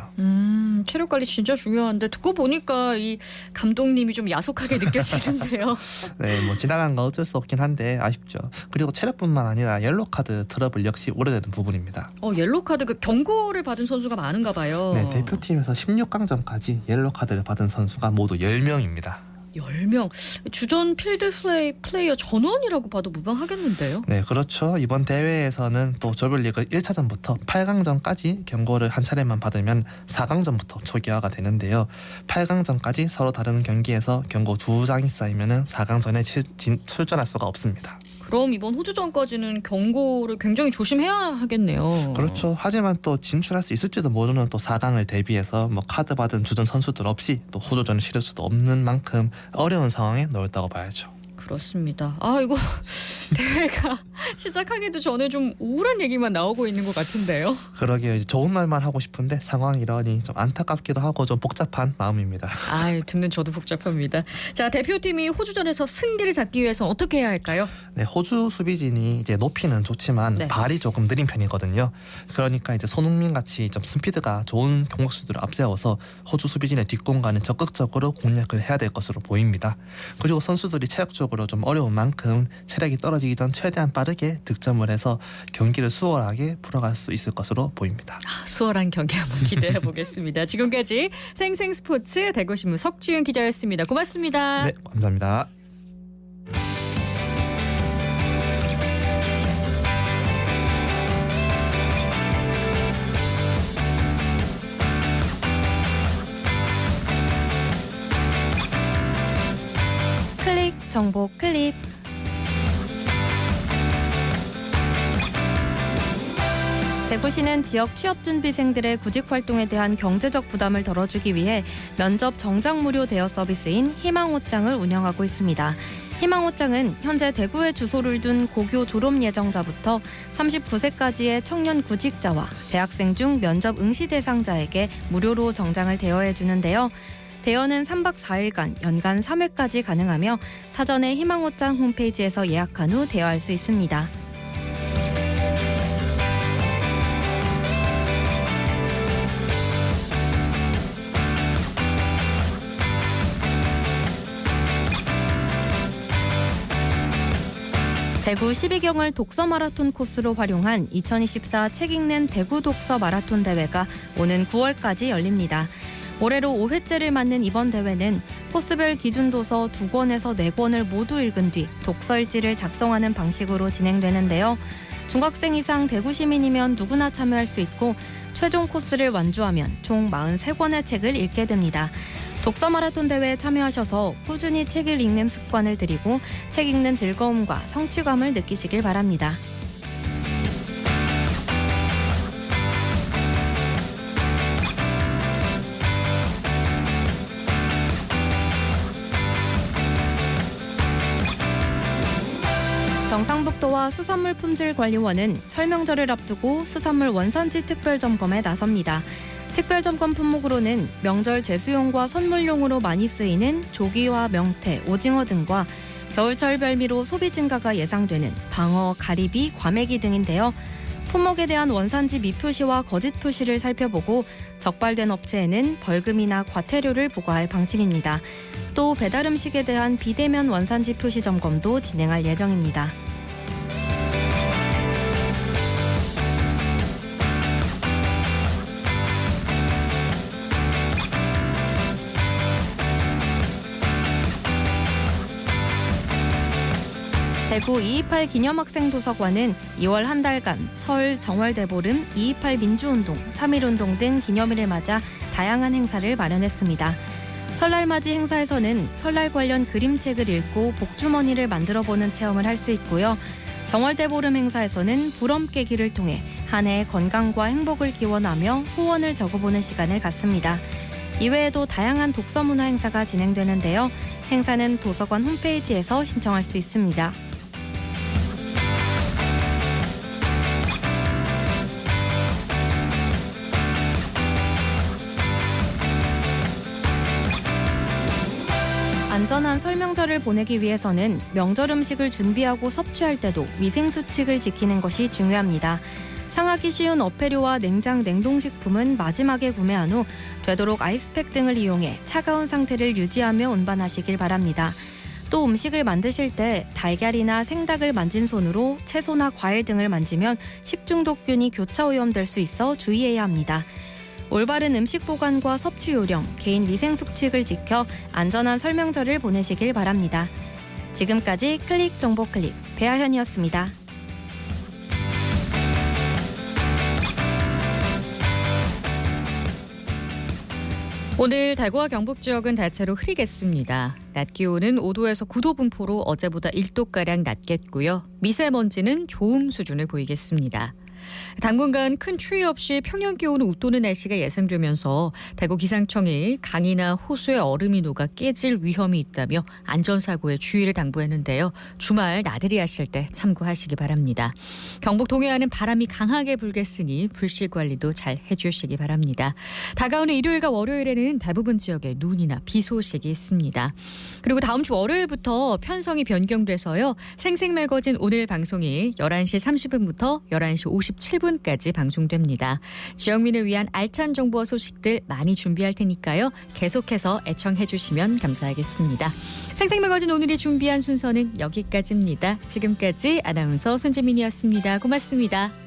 체력 관리 진짜 중요한데 듣고 보니까 이 감독님이 좀 야속하게 느껴지는데요. 네, 뭐 지나간 건 어쩔 수 없긴 한데 아쉽죠. 그리고 체력뿐만 아니라 옐로 카드 트러블 역시 오래되는 부분입니다. 옐로 카드 경고를 받은 선수가 많은가 봐요. 네, 대표팀에서 16강전까지 옐로 카드를 받은 선수가 모두 10명입니다. 10명. 주전 필드 플레이어 전원이라고 봐도 무방하겠는데요. 네, 그렇죠. 이번 대회에서는 또 조별리그 1차전부터 8강전까지 경고를 한 차례만 받으면 4강전부터 초기화가 되는데요. 8강전까지 서로 다른 경기에서 경고 2장이 쌓이면 4강전에 출전할 수가 없습니다. 그럼 이번 호주전까지는 경고를 굉장히 조심해야 하겠네요. 그렇죠. 하지만 또 진출할 수 있을지도 모르는 또 4강을 대비해서 뭐 카드 받은 주전 선수들 없이 또 호주전을 치를 수도 없는 만큼 어려운 상황에 놓였다고 봐야죠. 그렇습니다. 이거 대회가 시작하기도 전에 좀 우울한 얘기만 나오고 있는 것 같은데요. 그러게요. 이제 좋은 말만 하고 싶은데 상황이 이러니 좀 안타깝기도 하고 좀 복잡한 마음입니다. 듣는 저도 복잡합니다. 자, 대표팀이 호주전에서 승기를 잡기 위해서 어떻게 해야 할까요? 네, 호주 수비진이 이제 높이는 좋지만 발이 조금 느린 편이거든요. 그러니까 이제 손흥민 같이 좀 스피드가 좋은 공격수들을 앞세워서 호주 수비진의 뒷공간을 적극적으로 공략을 해야 될 것으로 보입니다. 그리고 선수들이 체력적으로 좀 어려운 만큼 체력이 떨어지기 전 최대한 빠르게 득점을 해서 경기를 수월하게 풀어갈 수 있을 것으로 보입니다. 수월한 경기 한번 기대해 보겠습니다. 지금까지 생생스포츠 대구신문 석지윤 기자였습니다. 고맙습니다. 네, 감사합니다. 정보 클립. 대구시는 지역 취업준비생들의 구직활동에 대한 경제적 부담을 덜어주기 위해 면접 정장 무료 대여 서비스인 희망옷장을 운영하고 있습니다. 희망옷장은 현재 대구에 주소를 둔 고교 졸업 예정자부터 39세까지의 청년 구직자와 대학생 중 면접 응시 대상자에게 무료로 정장을 대여해 주는데요. 대여는 3박 4일간 연간 3회까지 가능하며 사전에 희망옷장 홈페이지에서 예약한 후 대여할 수 있습니다. 대구 12경을 독서 마라톤 코스로 활용한 2024 책 읽는 대구 독서 마라톤 대회가 오는 9월까지 열립니다. 올해로 5회째를 맞는 이번 대회는 코스별 기준 도서 2권에서 4권을 모두 읽은 뒤 독서 일지를 작성하는 방식으로 진행되는데요. 중학생 이상 대구 시민이면 누구나 참여할 수 있고 최종 코스를 완주하면 총 43권의 책을 읽게 됩니다. 독서 마라톤 대회에 참여하셔서 꾸준히 책을 읽는 습관을 들이고 책 읽는 즐거움과 성취감을 느끼시길 바랍니다. 경상북도와 수산물 품질관리원은 설명절을 앞두고 수산물 원산지 특별점검에 나섭니다. 특별점검 품목으로는 명절 제수용과 선물용으로 많이 쓰이는 조기와 명태, 오징어 등과 겨울철 별미로 소비 증가가 예상되는 방어, 가리비, 과메기 등인데요. 품목에 대한 원산지 미표시와 거짓 표시를 살펴보고 적발된 업체에는 벌금이나 과태료를 부과할 방침입니다. 또 배달 음식에 대한 비대면 원산지 표시 점검도 진행할 예정입니다. 대구 228 기념학생 도서관은 2월 한 달간 설, 정월 대보름, 228 민주운동, 3.1운동 등 기념일을 맞아 다양한 행사를 마련했습니다. 설날 맞이 행사에서는 설날 관련 그림책을 읽고 복주머니를 만들어보는 체험을 할 수 있고요. 정월 대보름 행사에서는 불엄 깨기를 통해 한 해의 건강과 행복을 기원하며 소원을 적어보는 시간을 갖습니다. 이외에도 다양한 독서 문화 행사가 진행되는데요. 행사는 도서관 홈페이지에서 신청할 수 있습니다. 안전한 설 명절을 보내기 위해서는 명절 음식을 준비하고 섭취할 때도 위생수칙을 지키는 것이 중요합니다. 상하기 쉬운 어패류와 냉장 냉동식품은 마지막에 구매한 후 되도록 아이스팩 등을 이용해 차가운 상태를 유지하며 운반하시길 바랍니다. 또 음식을 만드실 때 달걀이나 생닭을 만진 손으로 채소나 과일 등을 만지면 식중독균이 교차 오염될 수 있어 주의해야 합니다. 올바른 음식 보관과 섭취 요령, 개인 위생 수칙을 지켜 안전한 설 명절을 보내시길 바랍니다. 지금까지 클릭 정보 클립 배아현이었습니다. 오늘 대구와 경북 지역은 대체로 흐리겠습니다. 낮 기온은 5도에서 9도 분포로 어제보다 1도가량 낮겠고요. 미세먼지는 좋음 수준을 보이겠습니다. 당분간 큰 추위 없이 평년 기온을 웃도는 날씨가 예상되면서 대구 기상청이 강이나 호수에 얼음이 녹아 깨질 위험이 있다며 안전사고에 주의를 당부했는데요. 주말 나들이 하실 때 참고하시기 바랍니다. 경북 동해안은 바람이 강하게 불겠으니 불씨 관리도 잘 해주시기 바랍니다. 다가오는 일요일과 월요일에는 대부분 지역에 눈이나 비 소식이 있습니다. 그리고 다음 주 월요일부터 편성이 변경돼서요. 생생매거진 오늘 방송이 11시 30분부터 11시 57분까지 방송됩니다. 지역민을 위한 알찬 정보와 소식들 많이 준비할 테니까요. 계속해서 애청해 주시면 감사하겠습니다. 생생매거진 오늘이 준비한 순서는 여기까지입니다. 지금까지 아나운서 손재민이었습니다. 고맙습니다.